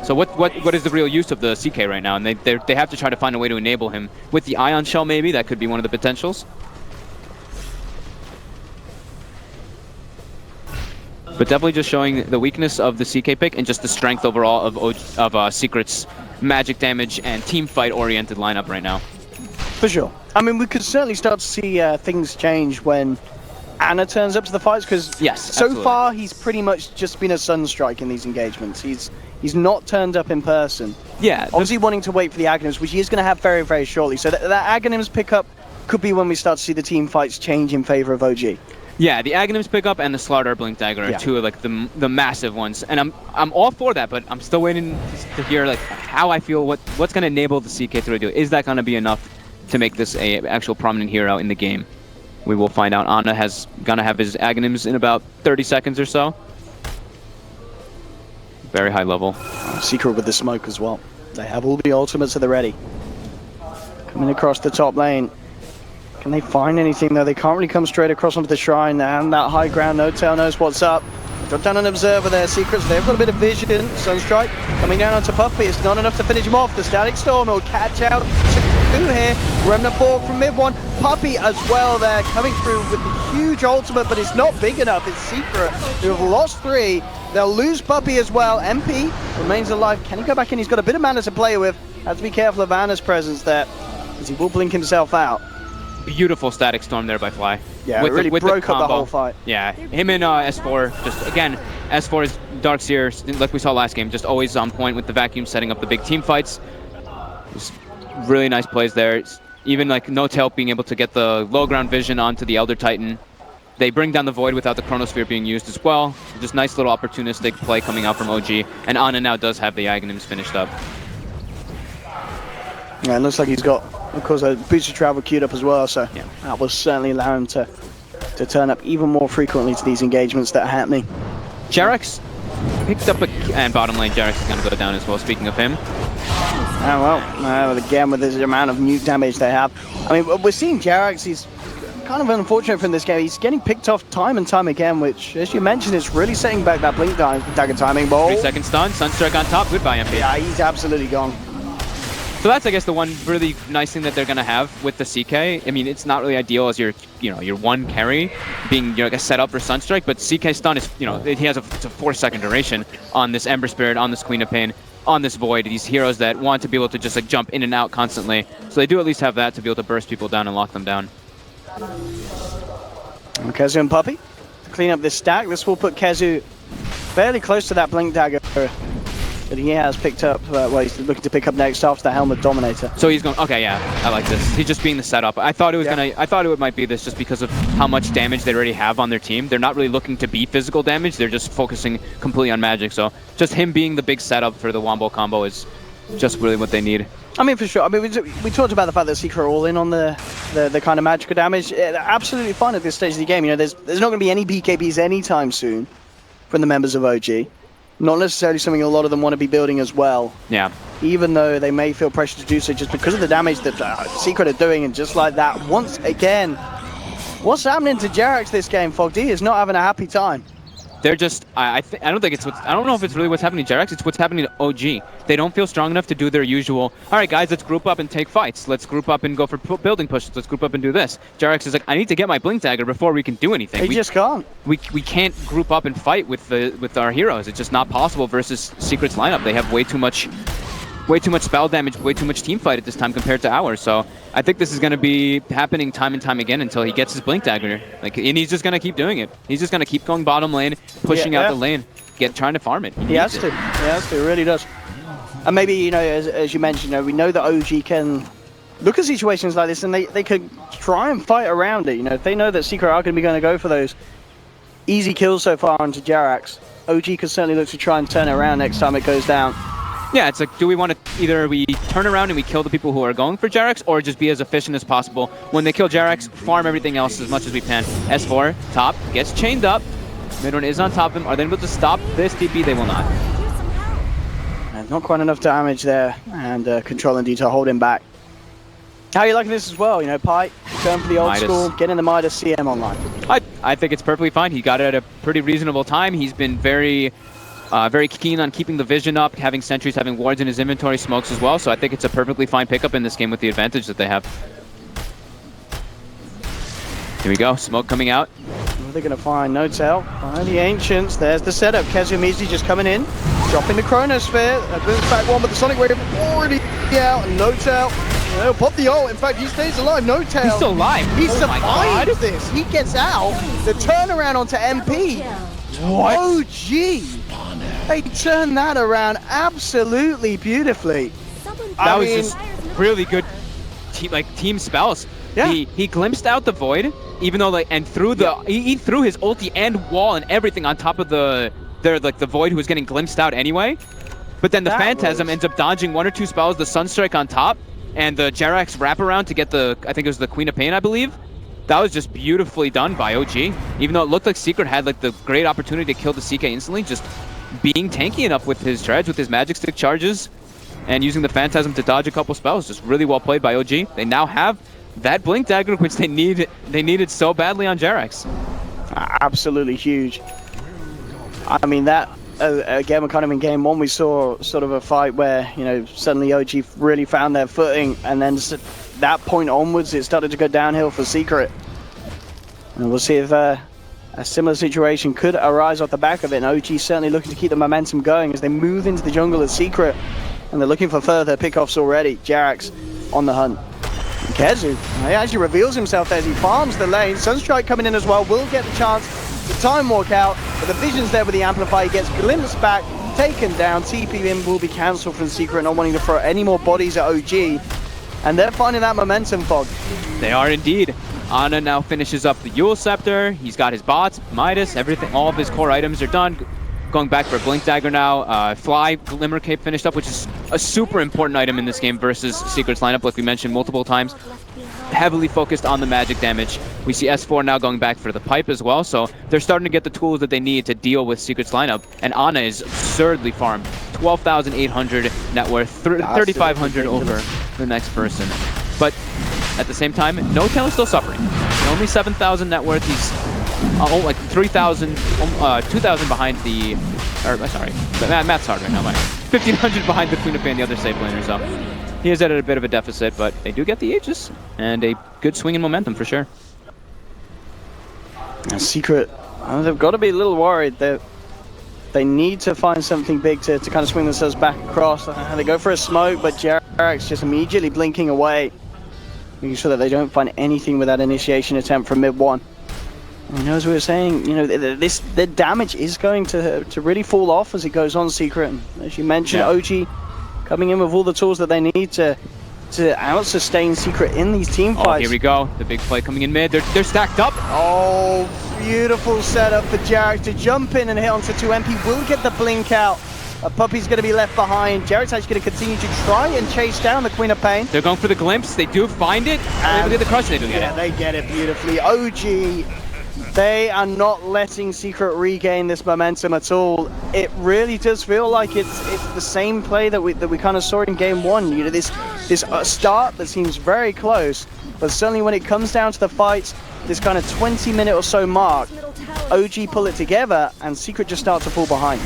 So what is the real use of the CK right now? And they have to try to find a way to enable him with the Ion Shell. Maybe that could be one of the potentials. But definitely just showing the weakness of the CK pick and just the strength overall of Secret's magic damage and team fight oriented lineup right now. For sure. I mean, we could certainly start to see things change when Ana turns up to the fights because so far he's pretty much just been a Sunstrike in these engagements. He's not turned up in person. Yeah. Obviously wanting to wait for the Aghanims, which he is going to have very, very shortly. So that Aghanims pickup could be when we start to see the team fights change in favor of OG. Yeah, the Aghanims pickup and the Starladder Blink Dagger are two of like the massive ones, and I'm all for that, but I'm still waiting to hear like how I feel what's going to enable the CK to do. Is that going to be enough to make this a actual prominent hero in the game? We will find out. Ana has gonna have his Aghanims in about 30 seconds or so. Very high level. Secret with the smoke as well. They have all the ultimates at the ready. Coming across the top lane. Can they find anything though? They can't really come straight across onto the shrine and that high ground. No-Tail knows what's up. Got down an observer there. Secrets, they've got a bit of vision. Sunstrike coming down onto Puppey. It's not enough to finish him off. The Static Storm will catch out two here. Remnant ball from mid one. Puppey as well there, coming through with the huge ultimate, but it's not big enough. It's Secret who have lost 3. They'll lose Puppey as well. MP remains alive. Can he go back in? He's got a bit of mana to play with. Have to be careful of Ana's presence there, as he will blink himself out. Beautiful static storm there by Fly. Yeah, it really broke up the whole fight. Yeah, him and S4, just again, S4 is Darkseer, like we saw last game, just always on point with the vacuum, setting up the big team fights. Just really nice plays there. Even like No-Tail being able to get the low ground vision onto the Elder Titan They bring down the Void without the Chronosphere being used as well. Just nice little opportunistic play coming out from OG. And Ana now does have the Aghanims finished up. Yeah, it looks like he's got, of course, a booster travel queued up as well, so Yeah. that will certainly allow him to turn up even more frequently to these engagements that are happening. Jerax picked up and bottom lane Jerax is going to go down as well, speaking of him. Oh, well, again, with this amount of nuke damage they have. I mean, we're seeing Jerax, he's kind of unfortunate from this game. He's getting picked off time and time again, which, as you mentioned, is really setting back that blink dagger timing ball. 3 second stun, Sunstrike on top, goodbye MP. Yeah, he's absolutely gone. So that's, I guess, the one really nice thing that they're going to have with the CK. I mean, it's not really ideal as your one carry being like a setup for Sunstrike, but CK stun is, he has it's a 4-second duration on this Ember Spirit, on this Queen of Pain, on this Void. These heroes that want to be able to just like jump in and out constantly. So they do at least have that to be able to burst people down and lock them down. And Kezu and Puppey to clean up this stack. This will put Kezu fairly close to that blink dagger that he has picked up, well, he's looking to pick up next after the Helmet Dominator. So he's going, okay, yeah, I like this. He's just being the setup. I thought it was I thought it might be this just because of how much damage they already have on their team. They're not really looking to beat physical damage. They're just focusing completely on magic. So just him being the big setup for the Wombo combo is just really what they need. I mean, for sure. I mean, we talked about the fact that Secret are all in on the kind of magical damage. They're absolutely fine at this stage of the game. There's not going to be any BKBs anytime soon from the members of OG. Not necessarily something a lot of them want to be building as well. Yeah. Even though they may feel pressure to do so just because of the damage that Secret are doing. And just like that, once again, what's happening to Jerax this game? Fog D is not having a happy time. They're just, I don't know if it's really what's happening to Jerax, it's what's happening to OG. They don't feel strong enough to do their usual, all right guys, let's group up and take fights. Let's group up and go for building pushes. Let's group up and do this. Jerax is like, I need to get my Blink Dagger before we can do anything. They just can't. We can't group up and fight with our heroes. It's just not possible versus Secret's lineup. They have way too much spell damage, way too much team fight at this time compared to ours. So I think this is going to be happening time and time again until he gets his Blink Dagger. And he's just going to keep doing it. He's just going to keep going bottom lane, pushing out the lane, trying to farm it. He has to. He has to. He really does. And maybe, as you mentioned, we know that OG can look at situations like this and they could try and fight around it. If they know that Secret are going to be going to go for those easy kills so far onto Jerax, OG could certainly look to try and turn it around next time it goes down. Yeah, it's like, do we want to either we turn around and we kill the people who are going for Jerax, or just be as efficient as possible? When they kill Jerax, farm everything else as much as we can. S4, top, gets chained up. Midone is on top of him. Are they able to stop this TP? They will not. And not quite enough damage there, and Control and Detail hold him back. How are you liking this as well? Pike going for the old school, getting the Midas CM online. I think it's perfectly fine. He got it at a pretty reasonable time. He's been very keen on keeping the vision up, having sentries, having wards in his inventory, smokes as well. So I think it's a perfectly fine pickup in this game with the advantage that they have. Here we go, smoke coming out. What are they going to find? No tell. Find the Ancients. There's the setup. Kezu Mizi just coming in, dropping the Chronosphere. Brings back one, but the Sonic Wave already out. No tell. They'll pop the ult. In fact, he stays alive. No tell. He's still alive. He survived this. He gets out. The turnaround onto MP. What? OG. They turned that around absolutely beautifully. That was just really good team spells. Yeah. He glimpsed out the Void, even though and threw he threw his ulti and wall and everything on top of the Void who was getting glimpsed out anyway. But then the Phantasm ends up dodging 1 or 2 spells, the Sunstrike on top, and the Jerax wraparound to get I think it was the Queen of Pain, I believe. That was just beautifully done by OG. Even though it looked like Secret had the great opportunity to kill the CK instantly, just being tanky enough with his treads, with his magic stick charges, and using the Phantasm to dodge a couple spells. Just really well played by OG. They now have that Blink Dagger, which they needed so badly on Jerax. Absolutely huge. I mean, that again, we're kind of in game 1. We saw sort of a fight where suddenly OG really found their footing, and then that point onwards, it started to go downhill for Secret. And we'll see if a similar situation could arise off the back of it, and OG certainly looking to keep the momentum going as they move into the jungle as Secret, and they're looking for further pickoffs already. Jerax on the hunt. And Kezu, he actually reveals himself as he farms the lane. Sunstrike coming in as well, will get the chance to time walk out, but the vision's there with the amplifier. He gets glimpsed back, taken down. TP in will be cancelled from Secret, not wanting to throw any more bodies at OG, and they're finding that momentum, Fog. They are indeed. Ana now finishes up the Yule Scepter. He's got his bots, Midas, everything. All of his core items are done. Going back for a Blink Dagger now. Fly, Glimmer Cape finished up, which is a super important item in this game versus Secret's lineup, like we mentioned multiple times. Heavily focused on the magic damage. We see S4 now going back for the pipe as well, so they're starting to get the tools that they need to deal with Secret's lineup. And Ana is absurdly farmed. 12,800 net worth, 3,500 over the next person. But at the same time, No Tail is still suffering. Only 7,000 net worth. He's like 3,000, 2,000 behind the, or sorry, math's hard right now, man. 1,500 behind the Queen of Pain, the other safe laner, so he is at a bit of a deficit, but they do get the Aegis and a good swing in momentum for sure. Secret, they've got to be a little worried. They need to find something big to kind of swing themselves back across. They go for a smoke, but Jarek's just immediately blinking away, making sure that they don't find anything with that initiation attempt from mid one. And as we were saying, you know, the damage is going to really fall off as it goes on, Secret. And as you mentioned, OG coming in with all the tools that they need to out-sustain Secret in these team fights. Oh, here we go. The big play coming in mid. They're stacked up. Oh, beautiful setup for Jarek to jump in and hit onto 2MP. Will get the blink out. Puppy's going to be left behind. Jarek's actually going to continue to try and chase down the Queen of Pain. They're going for the glimpse. They do find it. They get the crush. They do get it. Yeah, they get it beautifully. OG, they are not letting Secret regain this momentum at all. It really does feel like it's the same play that we kind of saw in game one. You know, this start that seems very close, but certainly when it comes down to the fights, this kind of 20-minute or so mark, OG pull it together and Secret just start to fall behind.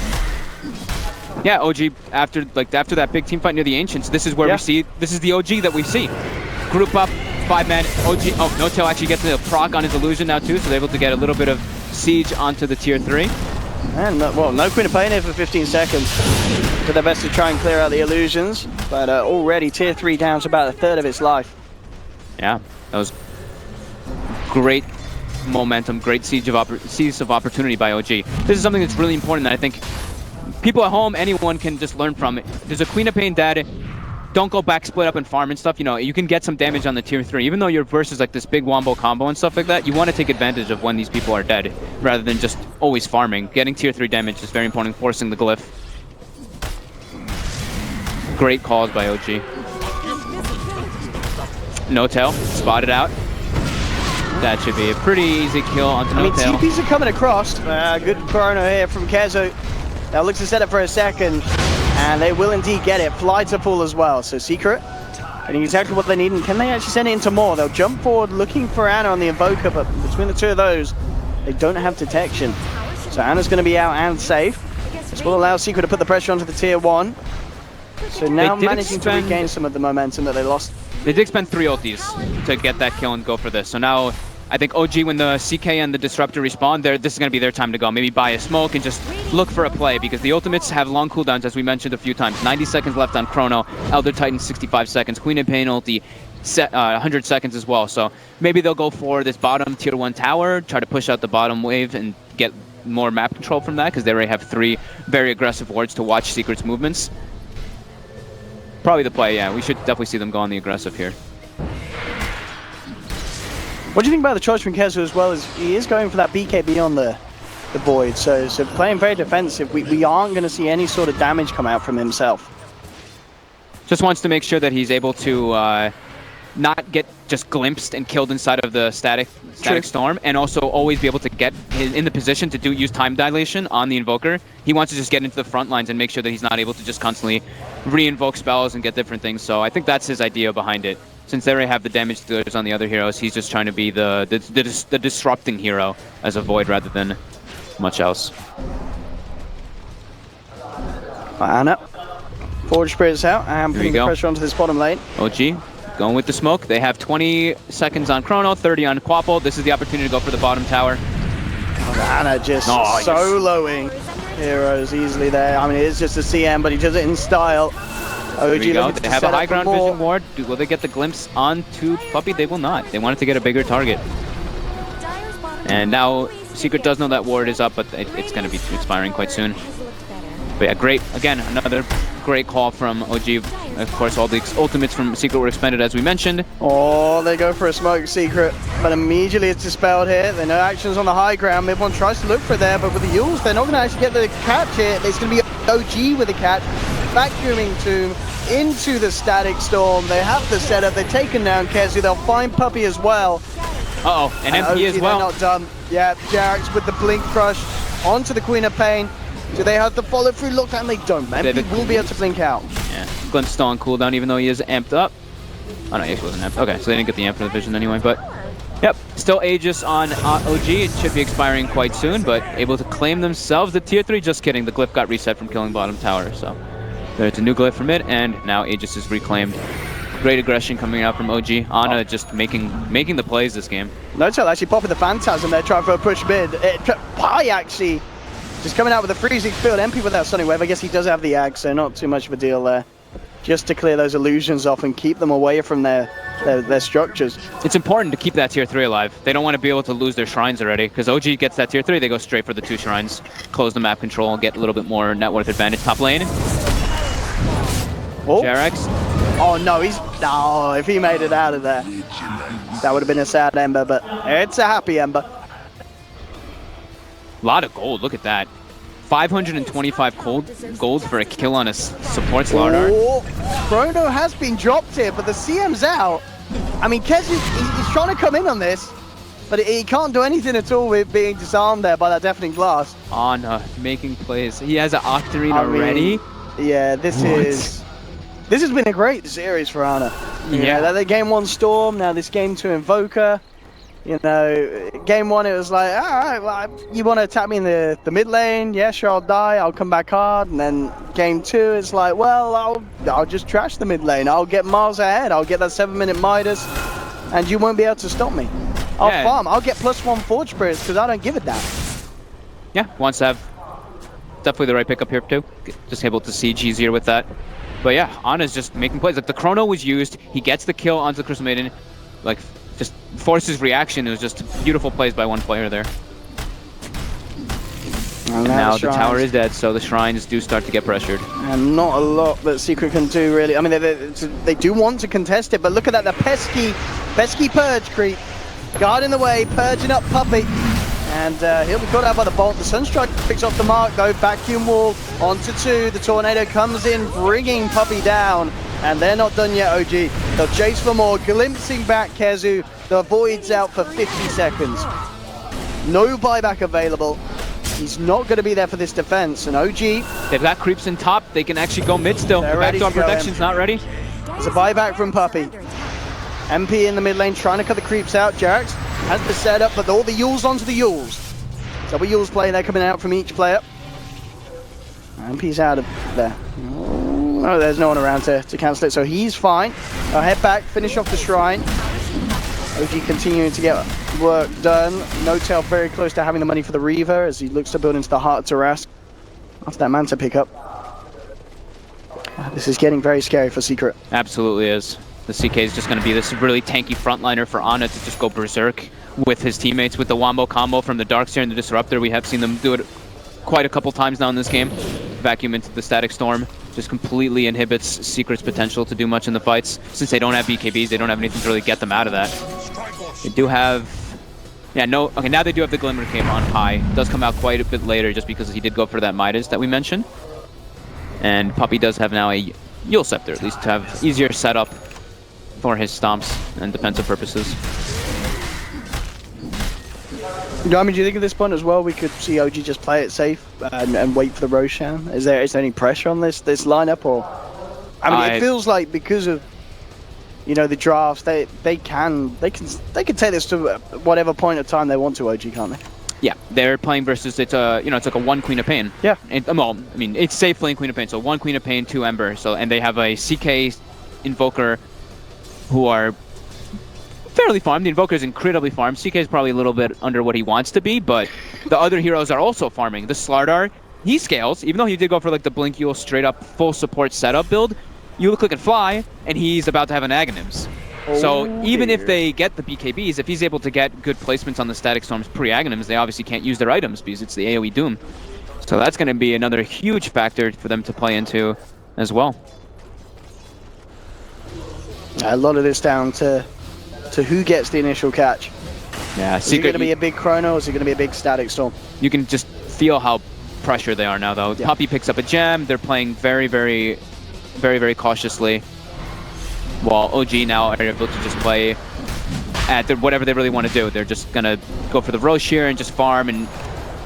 Yeah, OG after that big team fight near the Ancients, this is where we see, this is the OG that we see. Group up, 5-man, OG, oh, No Tail actually gets the proc on his illusion now too, so they're able to get a little bit of siege onto the tier 3. And well, no Queen of Pain here for 15 seconds. Do their best to try and clear out the illusions, but already tier 3 down to about a third of its life. Yeah, that was great momentum, great siege of opportunity by OG. This is something that's really important that I think people at home, anyone can just learn from it. There's a Queen of Pain dead. Don't go back, split up and farm and stuff. You know, you can get some damage on the tier 3. Even though your versus like this big wombo combo and stuff like that, you want to take advantage of when these people are dead, rather than just always farming. Getting tier 3 damage is very important, forcing the glyph. Great calls by OG. No Tail, spotted out. That should be a pretty easy kill onto No Tail. TPs are coming across. Good chrono here from Kezo. Now looks to set up for a second, and they will indeed get it. Fly to pull as well. So Secret getting exactly what they need, and can they actually send it into more? They'll jump forward looking for Ana on the Invoker, but between the two of those, they don't have detection. So Ana's going to be out and safe. This will allow Secret to put the pressure onto the tier 1. So now managing to regain some of the momentum that they lost. They did spend 3 ultis to get that kill and go for this. So now I think OG, when the CK and the Disruptor respawn, this is going to be their time to go. Maybe buy a smoke and just look for a play, because the ultimates have long cooldowns, as we mentioned a few times. 90 seconds left on Chrono, Elder Titan 65 seconds, Queen of Pain ulti 100 seconds as well. So maybe they'll go for this bottom tier 1 tower, try to push out the bottom wave and get more map control from that, because they already have 3 very aggressive wards to watch Secret's movements. Probably the play, yeah. We should definitely see them go on the aggressive here. What do you think about the choice from Kezo as well? As he is going for that BKB on the Void, so playing very defensive. We aren't going to see any sort of damage come out from himself. Just wants to make sure that he's able to not get just glimpsed and killed inside of the static storm, and also always be able to get in the position to use time dilation on the Invoker. He wants to just get into the front lines and make sure that he's not able to just constantly re-invoke spells and get different things. So I think that's his idea behind it. Since they already have the damage dealers on the other heroes, he's just trying to be the disrupting hero as a Void rather than much else. Ana, Forge Spirits out and putting the pressure onto this bottom lane. OG going with the smoke. They have 20 seconds on Chrono, 30 on Quapple. This is the opportunity to go for the bottom tower. Ana just soloing heroes easily there. I mean, it is just a CM, but he does it in style. OG, they have a high ground vision ward. Will they get the glimpse onto Puppy? They will not. They wanted to get a bigger target. And now Secret does know that ward is up, but it's going to be expiring quite soon. But yeah, great. Again, another great call from OG. Of course, all the ultimates from Secret were expended, as we mentioned. Oh, they go for a smoke Secret, but immediately it's dispelled here. They know actions on the high ground. Mid one tries to look for it there, but with the Yules, they're not going to actually get the catch here. It's going to be OG with the catch. Vacuuming Tomb into the Static Storm. They have the setup. They've taken down Kezu. They'll find Puppey as well. Uh-oh, and MP OG, as well. They're not done. Yeah, Jarex with the Blink Crush onto the Queen of Pain. Do they have the follow through lockdown? They don't. MP will be able to blink out. Yeah, Glenn's still on cooldown, even though he is amped up. Oh no, he actually wasn't amped. Okay, so they didn't get the amp for the vision anyway, but yep, still Aegis on OG. It should be expiring quite soon, but able to claim themselves the tier 3. Just kidding, the glyph got reset from killing bottom tower, so there's a new glyph from it, and now Aegis is reclaimed. Great aggression coming out from OG. Ana just making the plays this game. No tell actually popping the Phantasm there, trying for a push mid. Pi actually just coming out with a freezing field. MP without Stunning Wave. I guess he does have the Ag, so not too much of a deal there. Just to clear those illusions off and keep them away from their structures. It's important to keep that tier 3 alive. They don't want to be able to lose their shrines already, because OG gets that tier 3, they go straight for the 2 shrines, close the map control, and get a little bit more net worth advantage. Top lane. Oh. Jarex. Oh no, if he made it out of there, that would have been a sad Ember, but it's a happy Ember. A lot of gold, look at that. 525 gold for a kill on a support Starladder. Oh, Chrono has been dropped here, but the CM's out. I mean, Kez he's trying to come in on this, but he can't do anything at all with being disarmed there by that deafening blast. Ana making plays. He has an Octarine already. Yeah, this has been a great series for Ana. Yeah, they game 1 Storm, now this game 2 Invoker. You know, game 1 it was like, all right, well, you want to attack me in the mid lane? Yeah, sure, I'll die. I'll come back hard. And then game 2, it's like, well, I'll just trash the mid lane. I'll get miles ahead. I'll get that 7-minute Midas, and you won't be able to stop me. I'll farm. I'll get +1 Forge Spirits because I don't give a damn. Yeah, wants to have definitely the right pickup here too. Just able to siege easier with that. But yeah, Ana's just making plays. Like the Chrono was used. He gets the kill onto the Crystal Maiden. Like, just forces reaction. It was just beautiful plays by one player there. And now the tower is dead, so the shrines do start to get pressured. And not a lot that Secret can do, really. I mean, they do want to contest it, but look at that, the pesky Purge creep. Guard in the way, purging up Puppey. And he'll be caught out by the bolt. The Sunstrike picks off the mark, though. Vacuum wall onto 2. The Tornado comes in, bringing Puppey down. And they're not done yet, OG. They'll chase for more, glimpsing back Kezu. The Void's out for 50 seconds. No buyback available. He's not going to be there for this defense. And OG... They've got creeps in top. They can actually go mid still. The backdoor protection's not ready. There's a buyback from Puppey. MP in the mid lane trying to cut the creeps out. Jarex has the setup, but all the Yules onto the Yules. Double Yules play, they're coming out from each player. MP's out of there. Oh, there's no one around to cancel it, so he's fine. I'll head back, finish off the shrine. OG continuing to get work done. No-Tail very close to having the money for the Reaver as he looks to build into the Heart of Tarask after that Manta pickup. This is getting very scary for Secret. Absolutely is. The CK is just going to be this really tanky frontliner for Ana to just go berserk with his teammates with the Wombo combo from the Darkseer and the Disruptor. We have seen them do it quite a couple times now in this game. Vacuum into the Static Storm just completely inhibits Secret's potential to do much in the fights. Since they don't have BKBs, they don't have anything to really get them out of that. They do have... Yeah, no... Okay, now they do have the Glimmer Cape on high. It does come out quite a bit later just because he did go for that Midas that we mentioned. And Puppey does have now a Yule Scepter, at least to have easier setup for his stomps and defensive purposes. I mean, do you think at this point as well we could see OG just play it safe and wait for the Roshan? Is there any pressure on this lineup, or I mean, it feels like because of the drafts, they can take this to whatever point of time they want to. OG, can't they? Yeah, they're playing versus it's like a 1 Queen of Pain. Yeah. Well, I mean, it's safe playing Queen of Pain, so 1 Queen of Pain, 2 Ember. So and they have a CK Invoker who are fairly farmed. The Invoker is incredibly farmed. CK is probably a little bit under what he wants to be, but the other heroes are also farming. The Starladder, he scales, even though he did go for like the Blink Yule straight up full support setup build. You look, click, and fly, and he's about to have an Aghanims. So even if they get the BKBs, if he's able to get good placements on the Static Storms pre-Aghanims, they obviously can't use their items because it's the AoE Doom. So that's going to be another huge factor for them to play into as well. A lot of this down to who gets the initial catch. Yeah, Is it going to be a big chrono or is it going to be a big static storm? You can just feel how pressured they are now, though. Yeah. Puppey picks up a gem. They're playing very, very, very, very cautiously. While OG now are able to just play at whatever they really want to do. They're just going to go for the Roche here and just farm and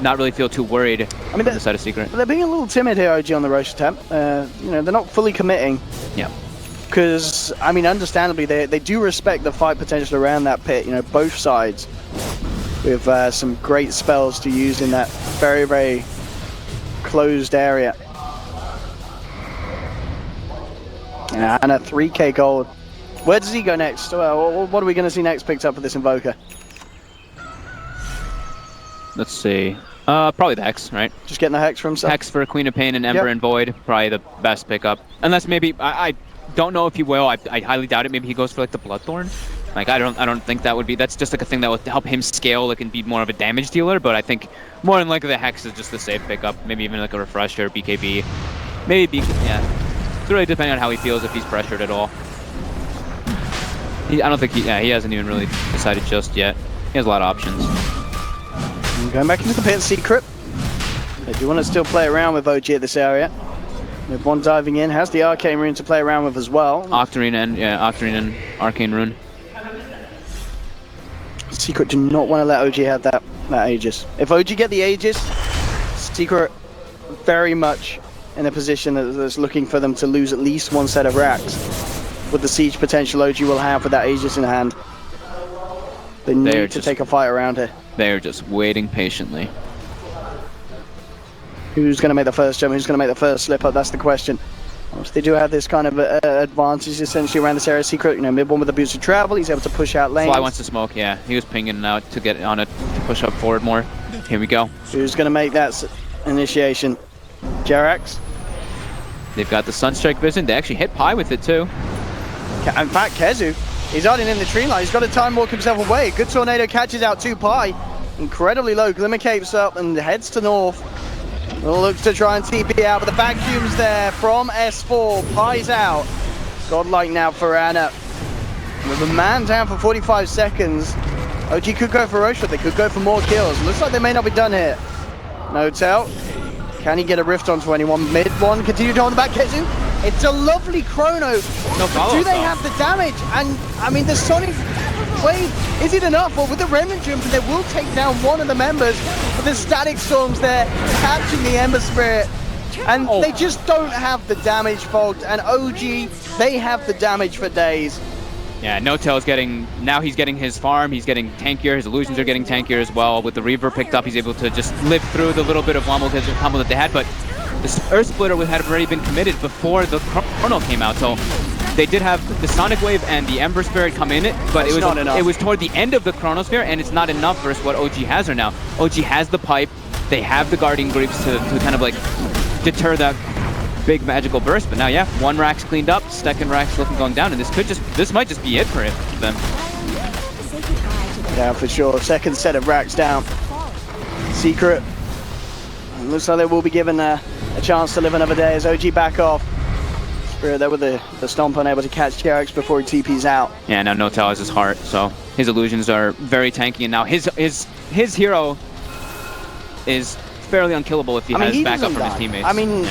not really feel too worried on the side of Secret. They're being a little timid here, OG, on the Roche attempt. You know, they're not fully committing. Yeah. Because, I mean, understandably, they do respect the fight potential around that pit, you know, both sides. With some great spells to use in that very, very closed area. And a 3k gold. Where does he go next? What are we going to see next picked up for this Invoker? Let's see. Probably the Hex, right? Just getting the Hex for himself? Hex for Queen of Pain and Ember Yep. and Void. Probably the best pickup. Unless maybe, I don't know if he will. I highly doubt it. Maybe he goes for like the Bloodthorn. Like I don't think that would be. That's just like a thing that would help him scale, like and be more of a damage dealer. But I think more than likely the Hex is just the safe pickup. Maybe even like a Refresher, BKB. Maybe yeah. It's really depending on how he feels if he's pressured at all. I don't think he hasn't even really decided just yet. He has a lot of options. And going back into the pit, Secret. They do want to still play around with OG at this area. With one diving in, has the Arcane Rune to play around with as well. Octarine and Arcane Rune. Secret do not want to let OG have that Aegis. If OG get the Aegis, Secret very much in a position that's looking for them to lose at least one set of racks. With the siege potential OG will have with that Aegis in hand. They need to take a fight around here. They are just waiting patiently. Who's going to make the first jump? Who's going to make the first slip up? That's the question. They do have this kind of advantage essentially around this area. Secret, you know, mid one with the boost of travel. He's able to push out lanes. Fly wants to smoke, yeah. He was pinging out to get on it, to push up forward more. Here we go. Who's going to make that initiation? Jerax? They've got the Sunstrike Vision. They actually hit Pi with it too. In fact, Kezu, he's hiding in the tree line. He's got to time walk himself away. Good tornado catches out 2 Pi. Incredibly low. Glimmer capes up and heads to north. Looks to try and TP out, but the vacuum's there from S4. Pi's out. Godlike now for Anna. With a man down for 45 seconds. OG could go for Roche, they could go for more kills. Looks like they may not be done here. No tell. Can he get a rift onto anyone? Mid one, continue to hold the back. Kezu. It's a lovely chrono. No follow-up, do they though. have the damage? And I mean, the Sonic Wave, is it enough? Well, with the Remnant Jump, they will take down one of the members. But the Static Storms there, catching the Ember Spirit. And they just don't have the damage, folks. And OG, they have the damage for days. Yeah, No-Tail is getting, now he's getting his farm, he's getting tankier, his illusions are getting tankier as well. With the Reaver picked up, he's able to just live through the little bit of combo that they had, but the Earth Splitter had already been committed before the Chrono came out, so they did have the Sonic Wave and the Ember Spirit come in it, but it was toward the end of the Chronosphere, and it's not enough versus what OG has right now. OG has the pipe, they have the Guardian Greaves to kind of like deter that big magical burst, but now yeah, one rack's cleaned up, second rack's looking going down, and this might just be it for them. Yeah, for sure. Second set of racks down. Secret. Looks like they will be given a chance to live another day as OG back off. Spirit there with the stomp, unable to catch Jerax before he TP's out. Yeah, now No-Tail has his heart, so his illusions are very tanky, and now his hero is fairly unkillable if he has backup from his teammates. I mean,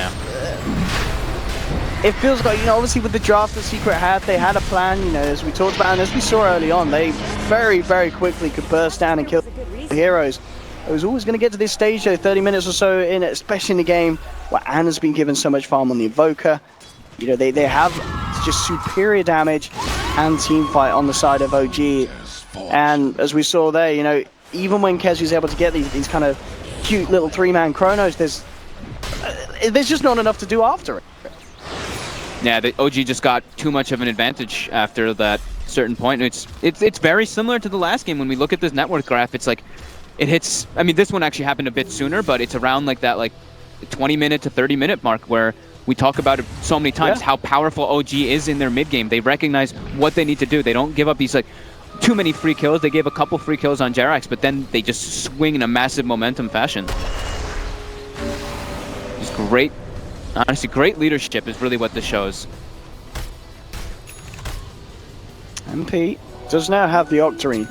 it feels like, you know, obviously with the draft that Secret had, they had a plan, you know, as we talked about, and as we saw early on, they very, very quickly could burst down and kill the heroes. It was always going to get to this stage, though, 30 minutes or so in it, especially in the game where Anna's been given so much farm on the Invoker. You know, they have just superior damage and team fight on the side of OG. And as we saw there, you know, even when Kezu's able to get these kind of cute little 3-man chronos, there's just not enough to do after it. Yeah, the OG just got too much of an advantage after that certain point. It's very similar to the last game. When we look at this network graph, it's like it hits. I mean, this one actually happened a bit sooner, but it's around like that 20-minute to 30-minute mark where we talk about it so many times how powerful OG is in their mid game. They recognize what they need to do. They don't give up these too many free kills. They gave a couple free kills on Jerax, but then they just swing in a massive momentum fashion. It's great. Honestly, great leadership is really what this shows. MP does now have the Octarine.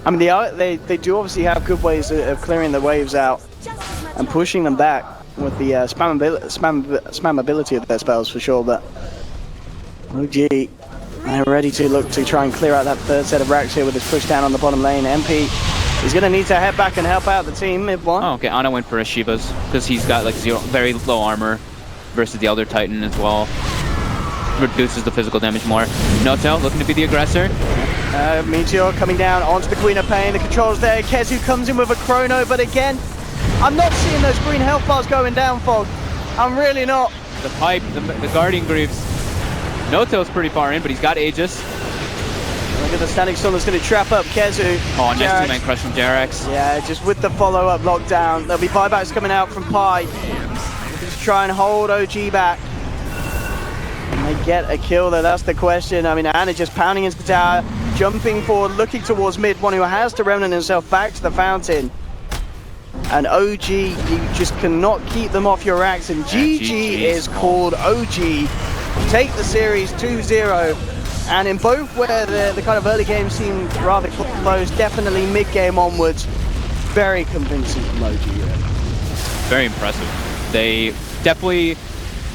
I mean, they do obviously have good ways of clearing the waves out Just as much and pushing them back with the spam ability of their spells for sure, but OG, they're ready to look to try and clear out that third set of racks here with his push down on the bottom lane. MP is going to need to head back and help out the team mid one. Oh, okay. Ana went for a Shiva's because he's got like very low armor versus the Elder Titan as well. Reduces the physical damage more. Notel looking to be the aggressor. Meteor coming down onto the Queen of Pain. The controls there. Kezu comes in with a chrono, but again, I'm not seeing those green health bars going down, Fog. I'm really not. The pipe, the Guardian Greaves. Notel's pretty far in, but he's got Aegis. Look at the standing storm that's going to trap up Kezu. Oh, nice Jerax. two-man crush from Jerax. Yeah, just with the follow-up lockdown. There'll be buybacks coming out from Pi. Just try and hold OG back. Can they get a kill though? That's the question. I mean, Ana just pounding into the tower, jumping forward, looking towards mid, one who has to remnant himself back to the fountain. And OG, you just cannot keep them off your racks, and GG is called. OG take the series 2-0. And in both where the kind of early game seemed rather close, definitely mid-game onwards, very convincing from OG. Very impressive. They definitely...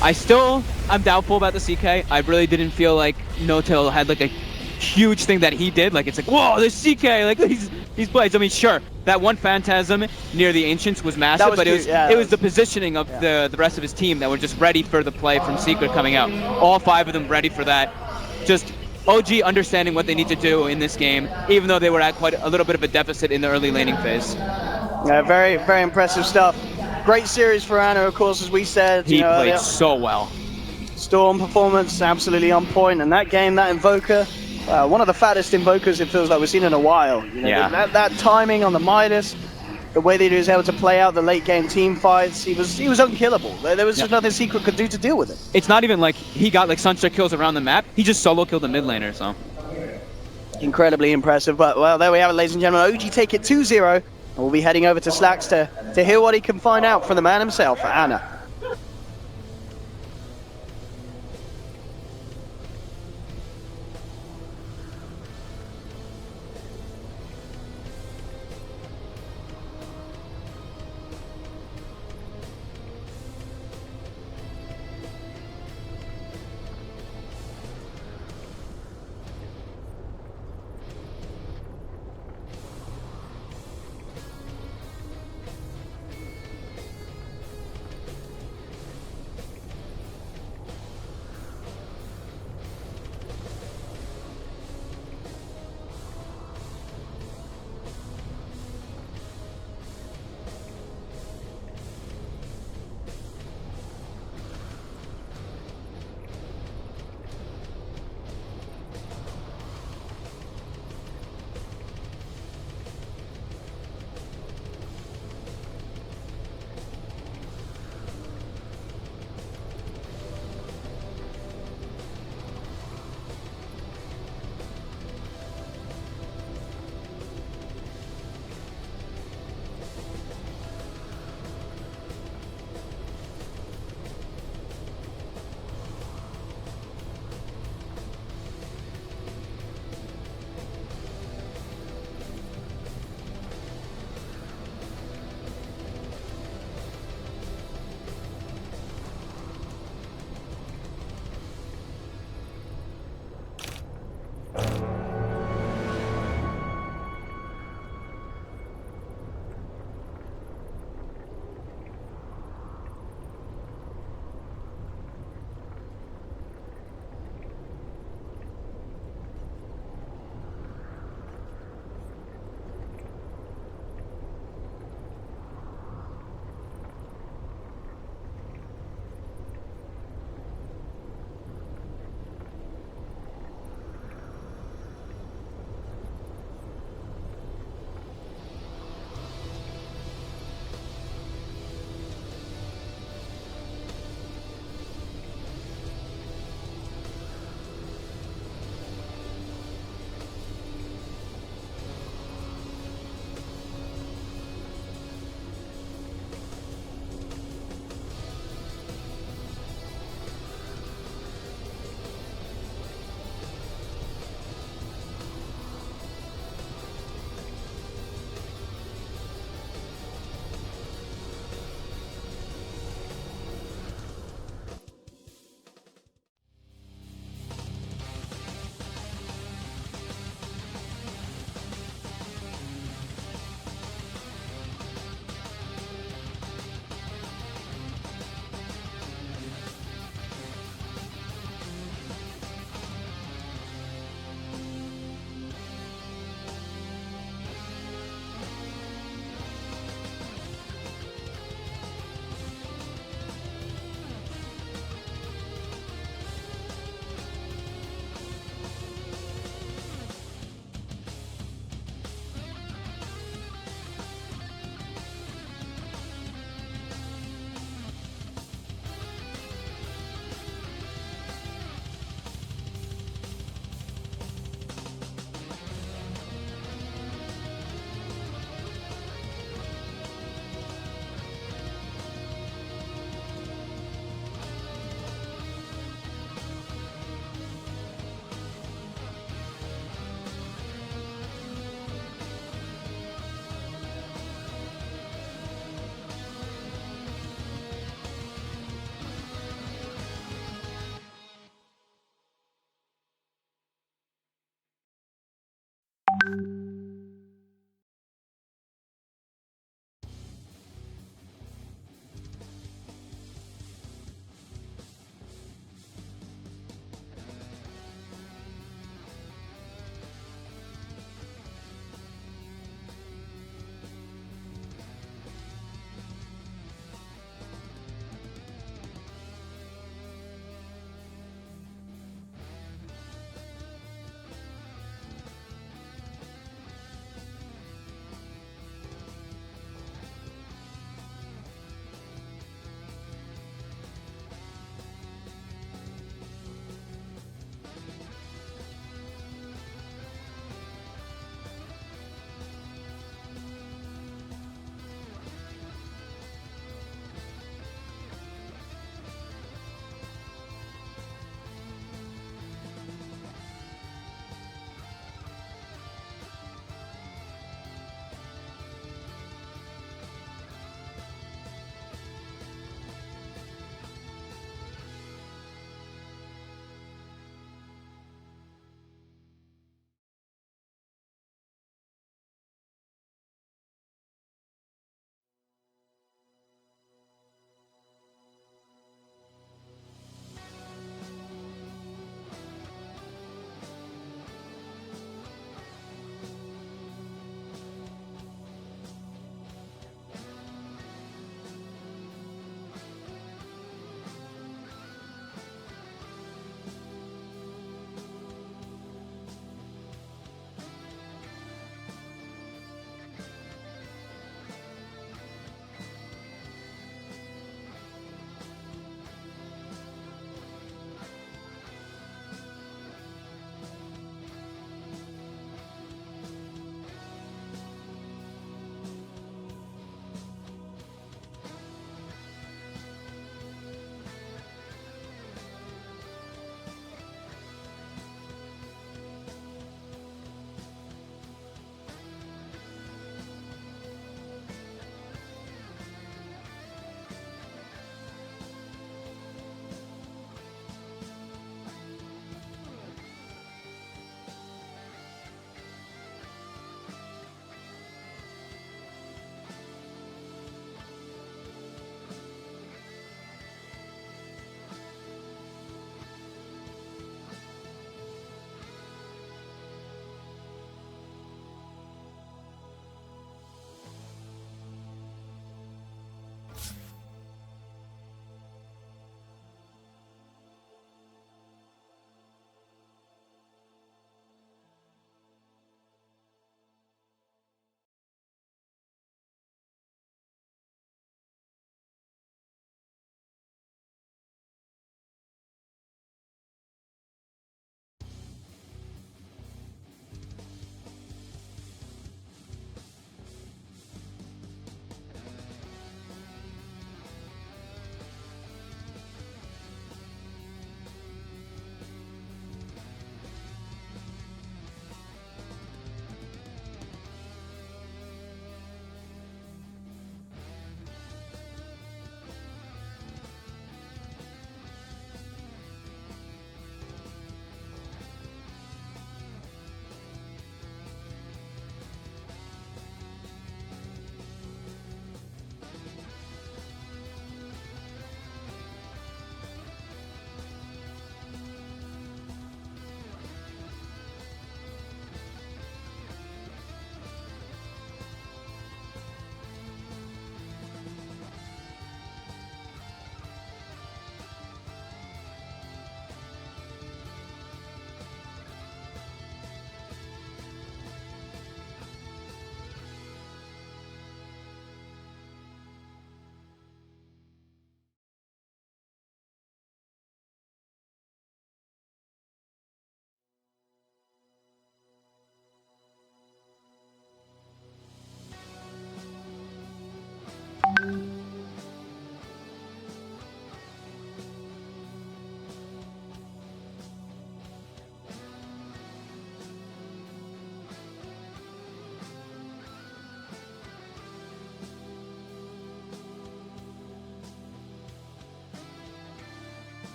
I'm doubtful about the CK. I really didn't feel like Notel had like a huge thing that he did. Like, it's like, whoa, this CK, like these plays. I mean, sure, that one Phantasm near the Ancients was massive, but it was the positioning of the rest of his team that were just ready for the play from Secret coming out. All 5 of them ready for that. Just OG understanding what they need to do in this game, even though they were at quite a little bit of a deficit in the early laning phase. Yeah, very, very impressive stuff. Great series for Ana, of course, as we said. He played so well. Storm performance absolutely on point, and that game, that Invoker, one of the fattest Invokers it feels like we've seen in a while. You know, Yeah. that timing on the Midas, the way that he was able to play out the late game team fights, he was unkillable. There was just nothing Secret could do to deal with it. It's not even like he got like Sunstrike kills around the map. He just solo killed the mid laner, so. Incredibly impressive, but well, there we have it, ladies and gentlemen. OG take it 2-0, and we'll be heading over to Slacks to hear what he can find out from the man himself, Ana.